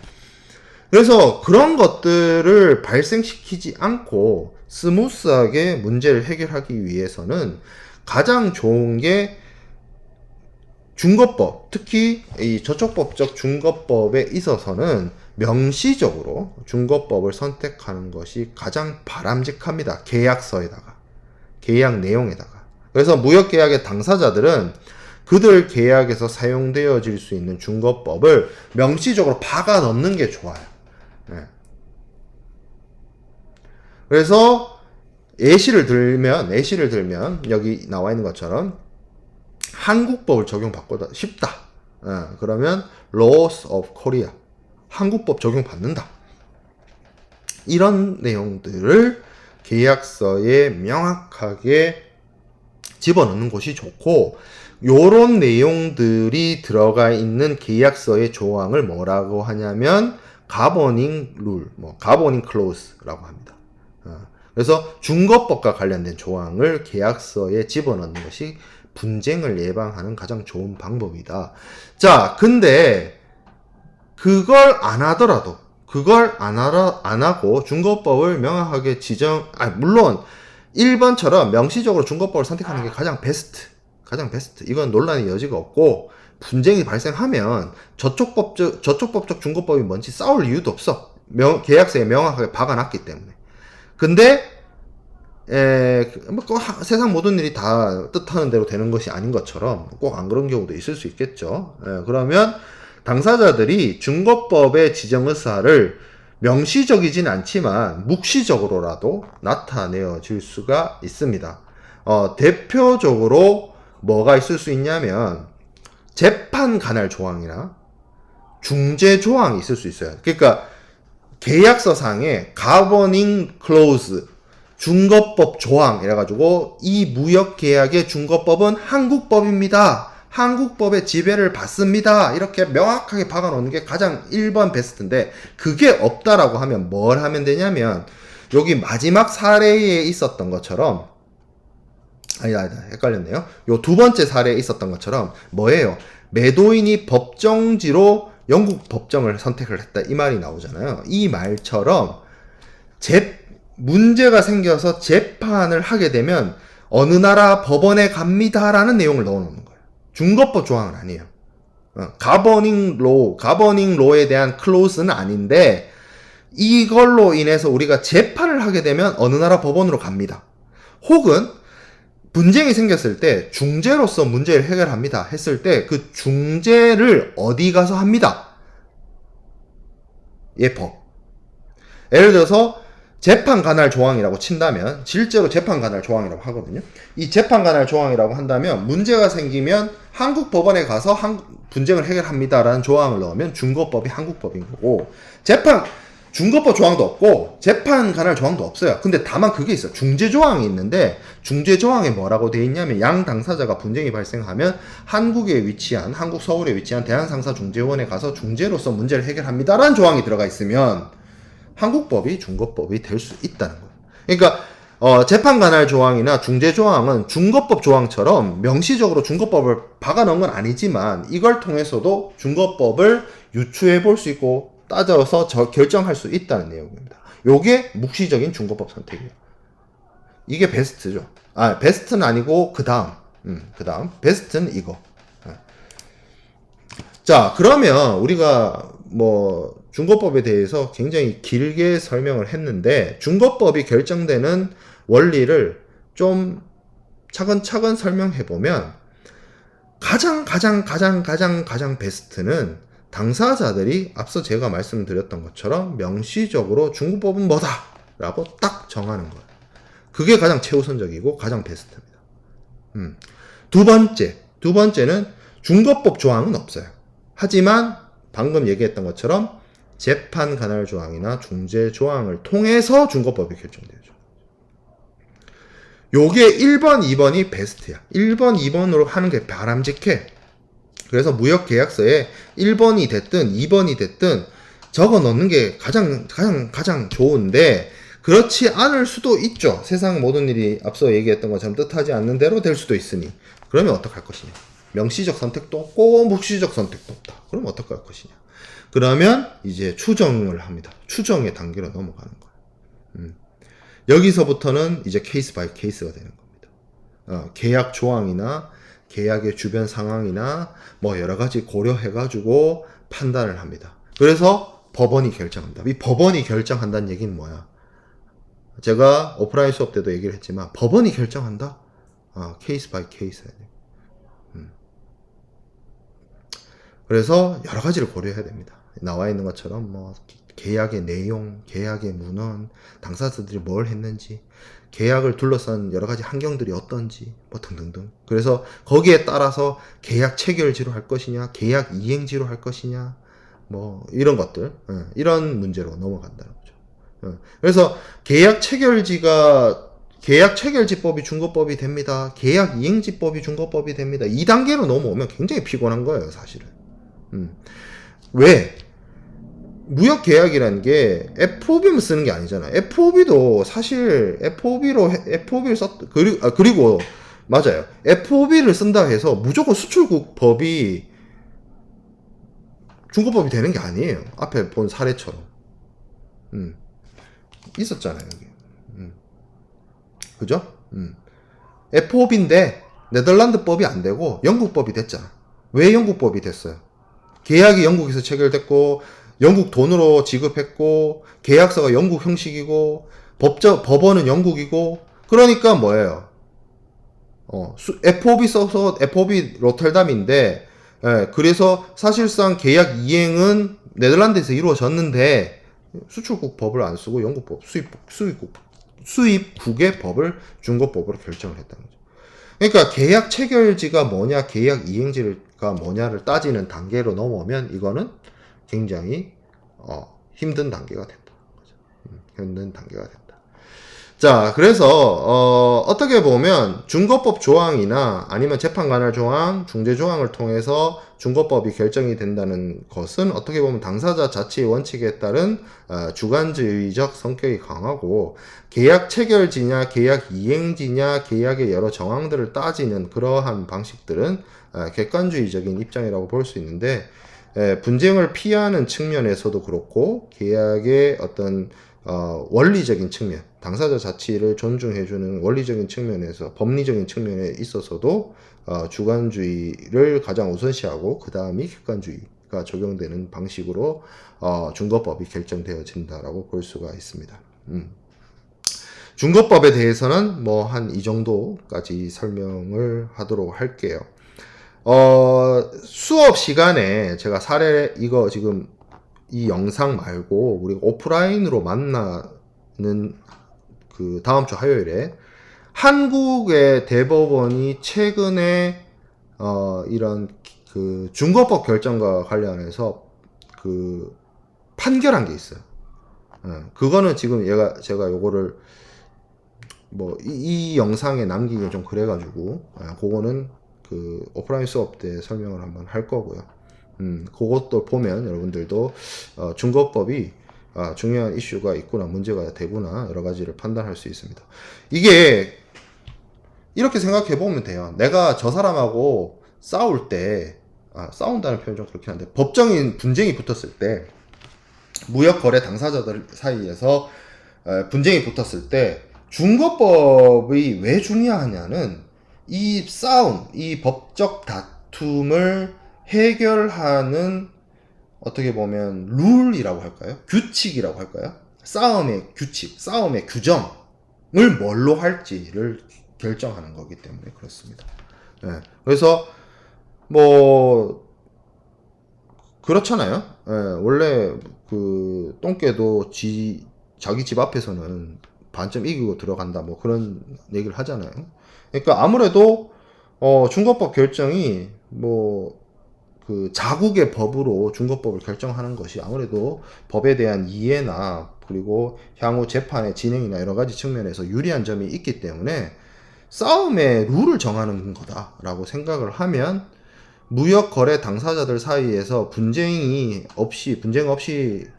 그래서 그런 것들을 발생시키지 않고 스무스하게 문제를 해결하기 위해서는 가장 좋은 게 중거법, 특히 이 저촉법적 중거법에 있어서는 명시적으로 중거법을 선택하는 것이 가장 바람직합니다. 계약서에다가, 계약 내용에다가. 그래서 무역계약의 당사자들은 그들 계약에서 사용되어질 수 있는 중거법을 명시적으로 박아 넣는 게 좋아요. 네. 그래서 예시를 들면 여기 나와 있는 것처럼 한국법을 적용받고다 싶다. 그러면 Laws of Korea, 한국법 적용받는다. 이런 내용들을 계약서에 명확하게 집어넣는 것이 좋고, 요런 내용들이 들어가 있는 계약서의 조항을 뭐라고 하냐면 가버닝 룰, 가버닝 클로즈라고 합니다. 그래서 중거법과 관련된 조항을 계약서에 집어넣는 것이 분쟁을 예방하는 가장 좋은 방법이다. 자, 근데 그걸 안 하더라도, 그걸 안 하고 중거법을 명확하게 물론 1번처럼 명시적으로 중거법을 선택하는 게 가장 베스트. 이건 논란의 여지가 없고, 분쟁이 발생하면 저촉법적 중거법이 뭔지 싸울 이유도 없어. 계약서에 명확하게 박아놨기 때문에. 근데 세상 모든 일이 다 뜻하는 대로 되는 것이 아닌 것처럼 꼭 안 그런 경우도 있을 수 있겠죠. 그러면 당사자들이 중거법의 지정 의사를 명시적이진 않지만 묵시적으로라도 나타내어 줄 수가 있습니다. 대표적으로 뭐가 있을 수 있냐면 재판 관할 조항이나 중재 조항이 있을 수 있어요. 그러니까 계약서상에 governing clause, 중거법 조항 이래가지고 이 무역계약의 중거법은 한국법입니다. 한국법의 지배를 받습니다. 이렇게 명확하게 박아놓는 게 가장 1번 베스트인데, 그게 없다라고 하면 뭘 하면 되냐면 여기 마지막 사례에 있었던 것처럼, 아니다, 헷갈렸네요. 요 두 번째 사례에 있었던 것처럼 뭐예요? 매도인이 법정지로 영국 법정을 선택을 했다, 이 말이 나오잖아요. 이 말처럼 문제가 생겨서 재판을 하게 되면 어느 나라 법원에 갑니다라는 내용을 넣어놓는 거예요. 중거법 조항은 아니에요. 가버닝 로에 대한 클로즈는 아닌데, 이걸로 인해서 우리가 재판을 하게 되면 어느 나라 법원으로 갑니다. 혹은 분쟁이 생겼을 때 중재로서 문제를 해결합니다 했을 때 그 중재를 어디 가서 합니다. 법. 예를 들어서 재판 관할 조항이라고 친다면, 실제로 재판 관할 조항이라고 하거든요. 이 재판 관할 조항이라고 한다면 문제가 생기면 한국 법원에 가서 분쟁을 해결합니다라는 조항을 넣으면 중거법이 한국법인 거고, 중거법 조항도 없고 재판 관할 조항도 없어요. 근데 다만 그게 있어요. 중재 조항이 있는데, 중재 조항에 뭐라고 돼 있냐면 양 당사자가 분쟁이 발생하면 한국 서울에 위치한 대한상사중재원에 가서 중재로서 문제를 해결합니다라는 조항이 들어가 있으면 한국법이 중거법이 될 수 있다는 거예요. 그러니까 재판 관할 조항이나 중재 조항은 중거법 조항처럼 명시적으로 중거법을 박아놓은 건 아니지만, 이걸 통해서도 중거법을 유추해 볼 수 있고 따져서 결정할 수 있다는 내용입니다. 요게 묵시적인 중거법 선택이에요. 이게 베스트죠. 베스트는 아니고 그 다음 베스트는 이거. 자, 그러면 우리가 중거법에 대해서 굉장히 길게 설명을 했는데, 중거법이 결정되는 원리를 좀 차근차근 설명해보면, 가장 베스트는 당사자들이 앞서 제가 말씀드렸던 것처럼 명시적으로 중거법은 뭐다 라고 딱 정하는 거예요. 그게 가장 최우선적이고 가장 베스트입니다. 두 번째는 중거법 조항은 없어요. 하지만 방금 얘기했던 것처럼 재판 관할 조항이나 중재 조항을 통해서 중거법이 결정되죠. 요게 1번, 2번이 베스트야. 1번, 2번으로 하는 게 바람직해. 그래서 무역계약서에 1번이 됐든 2번이 됐든 적어 넣는 게 가장 좋은데, 그렇지 않을 수도 있죠. 세상 모든 일이 앞서 얘기했던 것처럼 뜻하지 않는 대로 될 수도 있으니, 그러면 어떡할 것이냐. 명시적 선택도 없고 묵시적 선택도 없다. 그럼 어떡할 것이냐. 그러면 이제 추정을 합니다. 추정의 단계로 넘어가는 거예요. 여기서부터는 이제 케이스 바이 케이스가 되는 겁니다. 계약 조항이나 계약의 주변 상황이나 뭐 여러 가지 고려해가지고 판단을 합니다. 그래서 법원이 결정합니다. 이 법원이 결정한다는 얘기는 뭐야? 제가 오프라인 수업 때도 얘기를 했지만 법원이 결정한다? 케이스 바이 케이스야. 그래서 여러 가지를 고려해야 됩니다. 나와 있는 것처럼 뭐 계약의 내용, 계약의 문헌, 당사자들이 뭘 했는지, 계약을 둘러싼 여러 가지 환경들이 어떤지, 뭐 등등등. 그래서 거기에 따라서 계약 체결지로 할 것이냐, 계약 이행지로 할 것이냐, 뭐 이런 것들, 이런 문제로 넘어간다는 거죠. 그래서 계약 체결지법이 중거법이 됩니다. 계약 이행지법이 중거법이 됩니다. 2단계로 넘어오면 굉장히 피곤한 거예요, 사실은. 왜? 무역 계약이라는 게 FOB만 쓰는 게 아니잖아. FOB도 사실 FOB를 그리고 맞아요. FOB를 쓴다 해서 무조건 수출국 법이 중거법이 되는 게 아니에요. 앞에 본 사례처럼. 있었잖아요, 여기. 그죠? FOB인데 네덜란드 법이 안 되고 영국 법이 됐잖아. 왜 영국 법이 됐어요? 계약이 영국에서 체결됐고 영국 돈으로 지급했고 계약서가 영국 형식이고 법원은 영국이고 그러니까 뭐예요? FOB 써서 FOB 로텔담인데 그래서 사실상 계약 이행은 네덜란드에서 이루어졌는데 수출국 법을 안 쓰고 영국 법 수입국의 법을 중거법으로 결정을 했다는 거죠. 그러니까 계약 체결지가 뭐냐, 계약 이행지가 뭐냐를 따지는 단계로 넘어오면 이거는 굉장히 힘든 단계가 된다. 힘든 단계가 된다. 자, 그래서 어떻게 보면 중거법 조항이나 아니면 재판관할 조항, 중재 조항을 통해서 중거법이 결정이 된다는 것은 어떻게 보면 당사자 자치의 원칙에 따른 주관주의적 성격이 강하고 계약 체결지냐, 계약 이행지냐, 계약의 여러 정황들을 따지는 그러한 방식들은 객관주의적인 입장이라고 볼 수 있는데 분쟁을 피하는 측면에서도 그렇고 계약의 어떤 원리적인 측면, 당사자 자치를 존중해주는 원리적인 측면에서 법리적인 측면에 있어서도 주관주의를 가장 우선시하고 그 다음이 객관주의가 적용되는 방식으로 중거법이 결정되어진다라고 볼 수가 있습니다. 중거법에 대해서는 뭐 한 이 정도까지 설명을 하도록 할게요. 수업 시간에 제가 사례 이거 지금 이 영상 말고 우리가 오프라인으로 만나는 그 다음 주 화요일에 한국의 대법원이 최근에 이런 그 중거법 결정과 관련해서 그 판결한 게 있어요. 그거는 지금 제가 요거를 뭐 이 영상에 남기기 좀 그래가지고 그거는 그 오프라인 수업 때 설명을 한번 할 거고요. 그것도 보면 여러분들도 중거법이 중요한 이슈가 있구나, 문제가 되구나, 여러 가지를 판단할 수 있습니다. 이게 이렇게 생각해 보면 돼요. 내가 저 사람하고 싸울 때 싸운다는 표현 좀 그렇긴 한데 법적인 분쟁이 붙었을 때 무역 거래 당사자들 사이에서 분쟁이 붙었을 때 중거법이 왜 중요하냐는 이 싸움, 이 법적 다툼을 해결하는 어떻게 보면 룰이라고 할까요? 규칙이라고 할까요? 싸움의 규칙, 싸움의 규정을 뭘로 할지를 결정하는 거기 때문에 그렇습니다. 그래서 뭐 그렇잖아요. 원래 그 똥개도 자기 집 앞에서는 반쯤 이기고 들어간다, 뭐 그런 얘기를 하잖아요. 그러니까 아무래도 중거법 결정이 뭐 그 자국의 법으로 중거법을 결정하는 것이 아무래도 법에 대한 이해나 그리고 향후 재판의 진행이나 여러 가지 측면에서 유리한 점이 있기 때문에 싸움의 룰을 정하는 거다라고 생각을 하면 무역 거래 당사자들 사이에서 분쟁 없이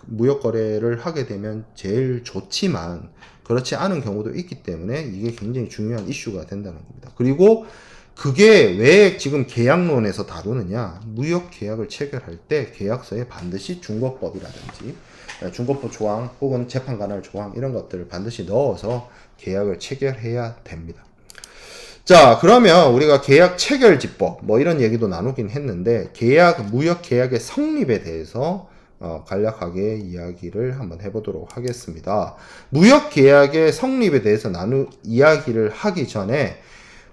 무역 거래를 하게 되면 제일 좋지만 그렇지 않은 경우도 있기 때문에 이게 굉장히 중요한 이슈가 된다는 겁니다. 그리고 그게 왜 지금 계약론에서 다루느냐? 무역 계약을 체결할 때 계약서에 반드시 중거법이라든지 중거법 조항 혹은 재판 관할 조항 이런 것들을 반드시 넣어서 계약을 체결해야 됩니다. 자, 그러면 우리가 계약 체결지법 뭐 이런 얘기도 나누긴 했는데 무역 계약의 성립에 대해서 간략하게 이야기를 한번 해보도록 하겠습니다. 무역 계약의 성립에 대해서 이야기를 하기 전에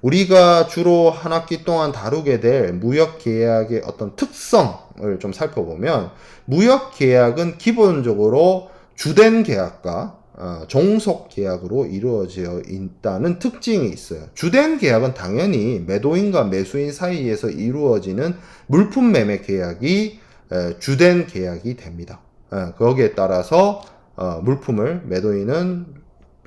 우리가 주로 한 학기 동안 다루게 될 무역 계약의 어떤 특성을 좀 살펴보면, 무역 계약은 기본적으로 주된 계약과 종속 계약으로 이루어져 있다는 특징이 있어요. 주된 계약은 당연히 매도인과 매수인 사이에서 이루어지는 물품 매매 계약이 주된 계약이 됩니다. 거기에 따라서 물품을 매도인은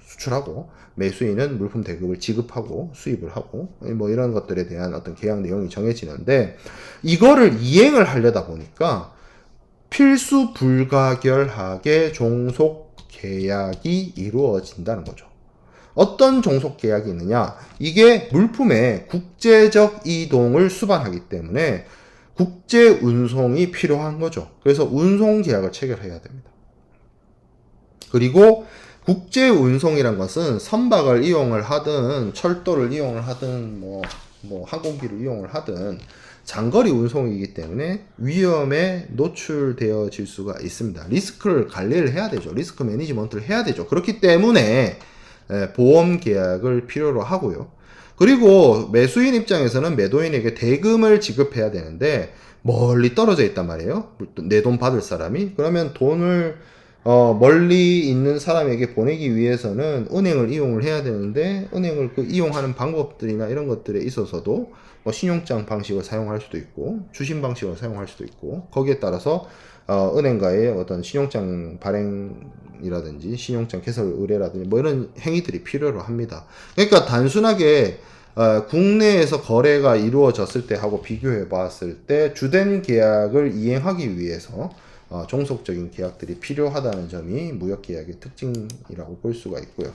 수출하고 매수인은 물품 대금을 지급하고 수입을 하고 뭐 이런 것들에 대한 어떤 계약 내용이 정해지는데, 이거를 이행을 하려다 보니까 필수 불가결하게 종속 계약이 이루어진다는 거죠. 어떤 종속 계약이 있느냐? 이게 물품의 국제적 이동을 수반하기 때문에 국제 운송이 필요한 거죠. 그래서 운송 계약을 체결해야 됩니다. 그리고 국제 운송이란 것은 선박을 이용을 하든 철도를 이용을 하든 뭐 항공기를 이용을 하든 장거리 운송이기 때문에 위험에 노출되어질 수가 있습니다. 리스크를 관리를 해야 되죠. 리스크 매니지먼트를 해야 되죠. 그렇기 때문에 보험 계약을 필요로 하고요. 그리고 매수인 입장에서는 매도인에게 대금을 지급해야 되는데 멀리 떨어져 있단 말이에요. 내 돈 받을 사람이. 그러면 돈을 멀리 있는 사람에게 보내기 위해서는 은행을 이용을 해야 되는데, 은행을 이용하는 방법들이나 이런 것들에 있어서도 뭐 신용장 방식을 사용할 수도 있고 주신 방식을 사용할 수도 있고, 거기에 따라서 은행과의 어떤 신용장 발행이라든지 신용장 개설 의뢰라든지 뭐 이런 행위들이 필요로 합니다. 그러니까 단순하게 국내에서 거래가 이루어졌을 때 하고 비교해 봤을 때 주된 계약을 이행하기 위해서 종속적인 계약들이 필요하다는 점이 무역계약의 특징이라고 볼 수가 있고요.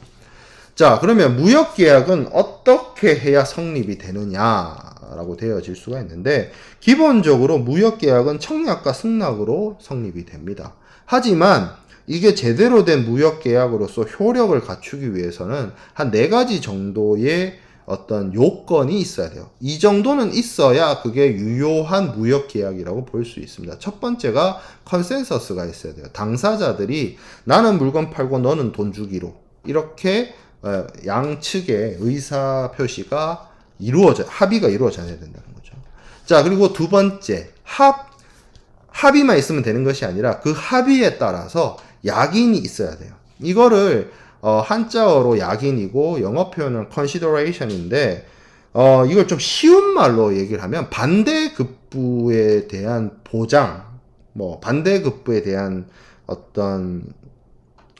자, 그러면 무역계약은 어떻게 해야 성립이 되느냐라고 되어질 수가 있는데, 기본적으로 무역계약은 청약과 승낙으로 성립이 됩니다. 하지만 이게 제대로 된 무역계약으로서 효력을 갖추기 위해서는 한 4가지 정도의 어떤 요건이 있어야 돼요. 이 정도는 있어야 그게 유효한 무역계약이라고 볼 수 있습니다. 첫 번째가 컨센서스가 있어야 돼요. 당사자들이 나는 물건 팔고 너는 돈 주기로, 이렇게 양측의 의사표시가 합의가 이루어져야 된다는 거죠. 자, 그리고 두 번째, 합의만 있으면 되는 것이 아니라 그 합의에 따라서 약인이 있어야 돼요. 이거를 한자어로 약인이고 영어 표현은 consideration인데, 이걸 좀 쉬운 말로 얘기를 하면 반대급부에 대한 보장, 반대급부에 대한 어떤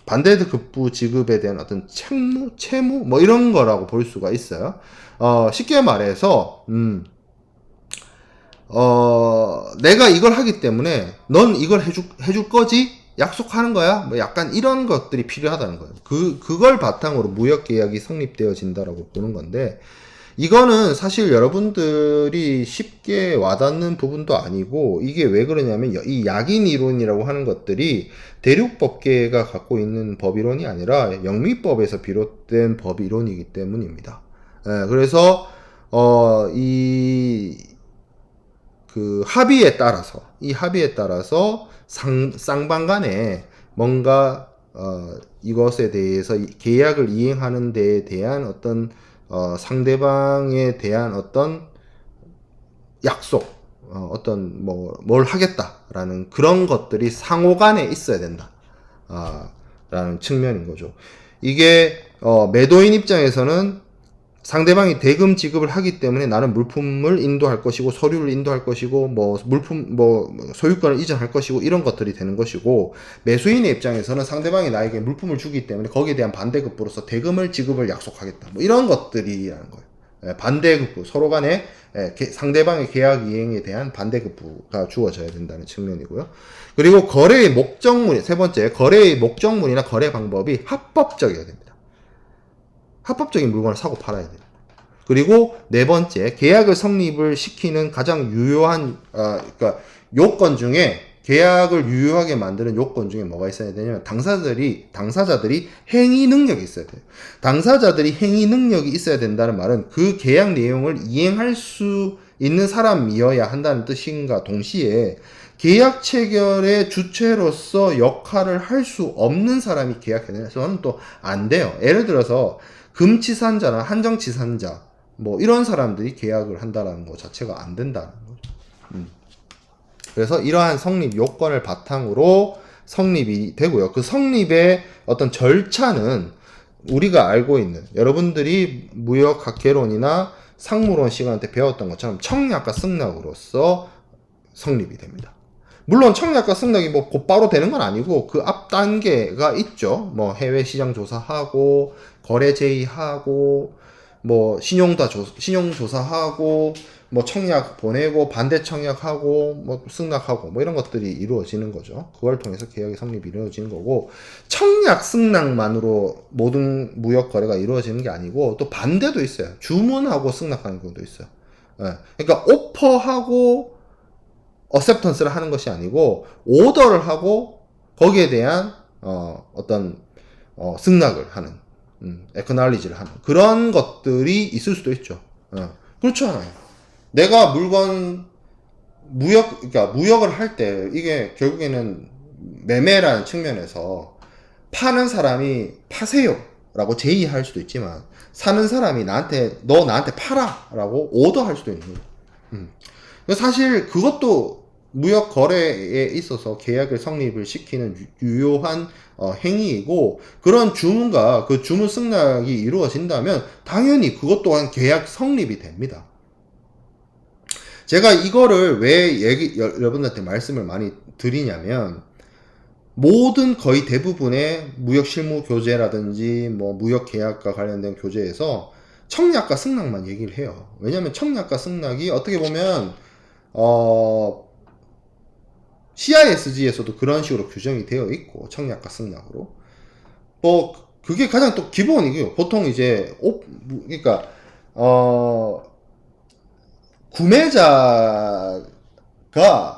반대급부 지급에 대한 어떤 채무 뭐 이런 거라고 볼 수가 있어요. 쉽게 말해서 내가 이걸 하기 때문에 넌 이걸 해줄 거지? 약속하는 거야? 뭐 약간 이런 것들이 필요하다는 거예요. 그걸 바탕으로 무역계약이 성립되어진다라고 보는 건데, 이거는 사실 여러분들이 쉽게 와닿는 부분도 아니고, 이게 왜 그러냐면 이 약인 이론이라고 하는 것들이 대륙법계가 갖고 있는 법이론이 아니라 영미법에서 비롯된 법이론이기 때문입니다. 그래서 합의에 따라서 쌍방 간에 뭔가 이것에 대해서 계약을 이행하는 데에 대한 어떤 상대방에 대한 어떤 약속, 뭘 하겠다라는 그런 것들이 상호 간에 있어야 된다. 라는 측면인 거죠. 이게 매도인 입장에서는 상대방이 대금 지급을 하기 때문에 나는 물품을 인도할 것이고 서류를 인도할 것이고 소유권을 이전할 것이고 이런 것들이 되는 것이고, 매수인의 입장에서는 상대방이 나에게 물품을 주기 때문에 거기에 대한 반대급부로서 대금을 지급을 약속하겠다, 뭐 이런 것들이라는 거예요. 반대급부, 서로 간에 상대방의 계약 이행에 대한 반대급부가 주어져야 된다는 측면이고요. 그리고 거래의 목적문, 세 번째, 거래의 목적문이나 거래 방법이 합법적이어야 됩니다. 합법적인 물건을 사고 팔아야 돼요. 그리고 네 번째, 계약을 성립을 시키는 가장 유효한 요건 중에 계약을 유효하게 만드는 요건 중에 뭐가 있어야 되냐면 당사자들이 행위 능력이 있어야 돼요. 당사자들이 행위 능력이 있어야 된다는 말은 그 계약 내용을 이행할 수 있는 사람이어야 한다는 뜻인가 동시에 계약 체결의 주체로서 역할을 할 수 없는 사람이 계약해서는 또 안 돼요. 예를 들어서 금치산자나 한정치산자 뭐 이런 사람들이 계약을 한다는 것 자체가 안 된다는 거죠. 그래서 이러한 성립 요건을 바탕으로 성립이 되고요. 그 성립의 어떤 절차는 우리가 알고 있는 여러분들이 무역학개론이나 상무론 시간 때 배웠던 것처럼 청약과 승낙으로서 성립이 됩니다. 물론 청약과 승낙이 뭐 곧바로 되는 건 아니고 그 앞 단계가 있죠. 뭐 해외 시장 조사하고 거래 제의하고 뭐 신용조사하고 뭐 청약 보내고 반대 청약하고 뭐 승낙하고 뭐 이런 것들이 이루어지는 거죠. 그걸 통해서 계약의 성립이 이루어지는 거고 청약 승낙만으로 모든 무역 거래가 이루어지는 게 아니고 또 반대도 있어요. 주문하고 승낙하는 경우도 있어요. 예. 그러니까 오퍼하고 어셉턴스를 하는 것이 아니고 오더를 하고 거기에 대한 승낙을 하는 acknowledge를 하는 그런 것들이 있을 수도 있죠. 그렇지 않아요. 내가 그러니까 무역을 할 때 이게 결국에는 매매라는 측면에서 파는 사람이 파세요 라고 제의할 수도 있지만 사는 사람이 너 나한테 파라 라고 오더할 수도 있는 거예요. 사실 그것도 무역 거래에 있어서 계약을 성립을 시키는 유효한 행위이고 그런 주문과 그 주문 승낙이 이루어진다면 당연히 그것 또한 계약 성립이 됩니다. 제가 이거를 왜 여러분들한테 말씀을 많이 드리냐면 모든 거의 대부분의 무역 실무 교재라든지 뭐 무역 계약과 관련된 교재에서 청약과 승낙만 얘기를 해요. 왜냐면 청약과 승낙이 어떻게 보면 CISG에서도 그런 식으로 규정이 되어 있고 청약과 승낙으로 뭐 그게 가장 또 기본이고요. 보통 이제 그러니까 구매자가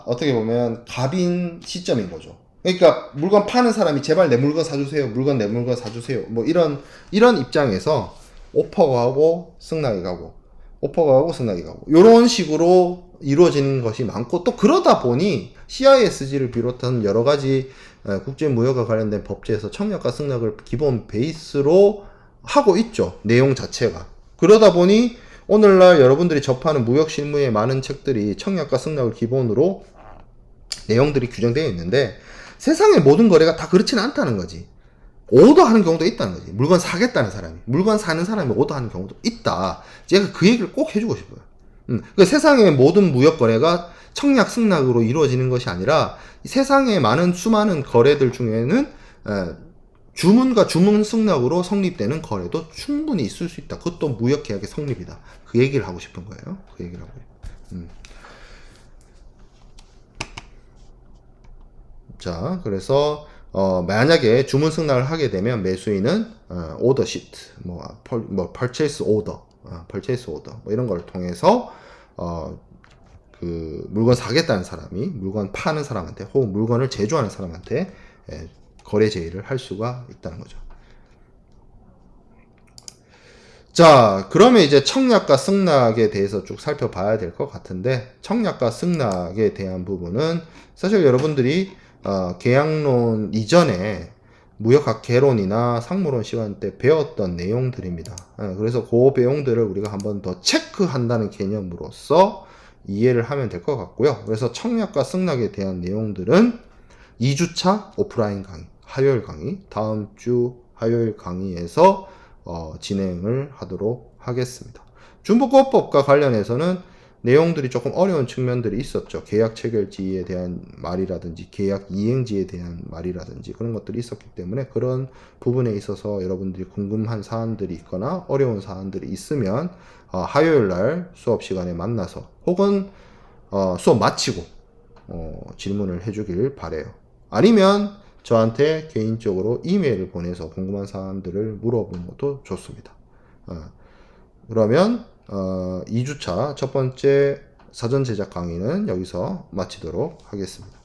어떻게 보면 갑인 시점인 거죠. 그러니까 물건 파는 사람이 제발 내 물건 사주세요. 내 물건 사주세요. 뭐 이런 입장에서 오퍼가 하고 승낙이 가고 이런 식으로 이루어지는 것이 많고 또 그러다 보니 CISG를 비롯한 여러 가지 국제무역과 관련된 법제에서 청약과 승낙을 기본 베이스로 하고 있죠. 내용 자체가. 그러다 보니 오늘날 여러분들이 접하는 무역 실무의 많은 책들이 청약과 승낙을 기본으로 내용들이 규정되어 있는데 세상의 모든 거래가 다 그렇지는 않다는 거지. 오더하는 경우도 있다는 거지. 물건 사겠다는 사람이, 물건 사는 사람이 오더하는 경우도 있다. 제가 그 얘기를 꼭 해주고 싶어요. 그 세상의 모든 무역 거래가 청약 승낙으로 이루어지는 것이 아니라 세상의 수많은 거래들 중에는 주문과 주문 승낙으로 성립되는 거래도 충분히 있을 수 있다. 그것도 무역 계약의 성립이다. 그 얘기를 하고 싶은 거예요. 그 얘기를 하고요. 자, 그래서 만약에 주문 승낙을 하게 되면 매수인은 오더 시트, purchase order 뭐 이런 걸 통해서 그 물건 사겠다는 사람이 물건 파는 사람한테 혹은 물건을 제조하는 사람한테 거래 제의를 할 수가 있다는 거죠. 자, 그러면 이제 청약과 승낙에 대해서 쭉 살펴봐야 될 것 같은데 청약과 승낙에 대한 부분은 사실 여러분들이 계약론 이전에 무역학 개론이나 상무론 시간 때 배웠던 내용들입니다. 그래서 그 내용들을 우리가 한번 더 체크한다는 개념으로서 이해를 하면 될 것 같고요. 그래서 청약과 승낙에 대한 내용들은 2주차 오프라인 강의, 화요일 강의, 다음 주 화요일 강의에서 진행을 하도록 하겠습니다. 중복거래법과 관련해서는 내용들이 조금 어려운 측면들이 있었죠. 계약 체결지에 대한 말이라든지 계약 이행지에 대한 말이라든지 그런 것들이 있었기 때문에 그런 부분에 있어서 여러분들이 궁금한 사안들이 있거나 어려운 사안들이 있으면 화요일날 수업 시간에 만나서 혹은 수업 마치고 질문을 해주길 바래요. 아니면 저한테 개인적으로 이메일을 보내서 궁금한 사항들을 물어보는 것도 좋습니다. 그러면 2주차 첫 번째 사전 제작 강의는 여기서 마치도록 하겠습니다.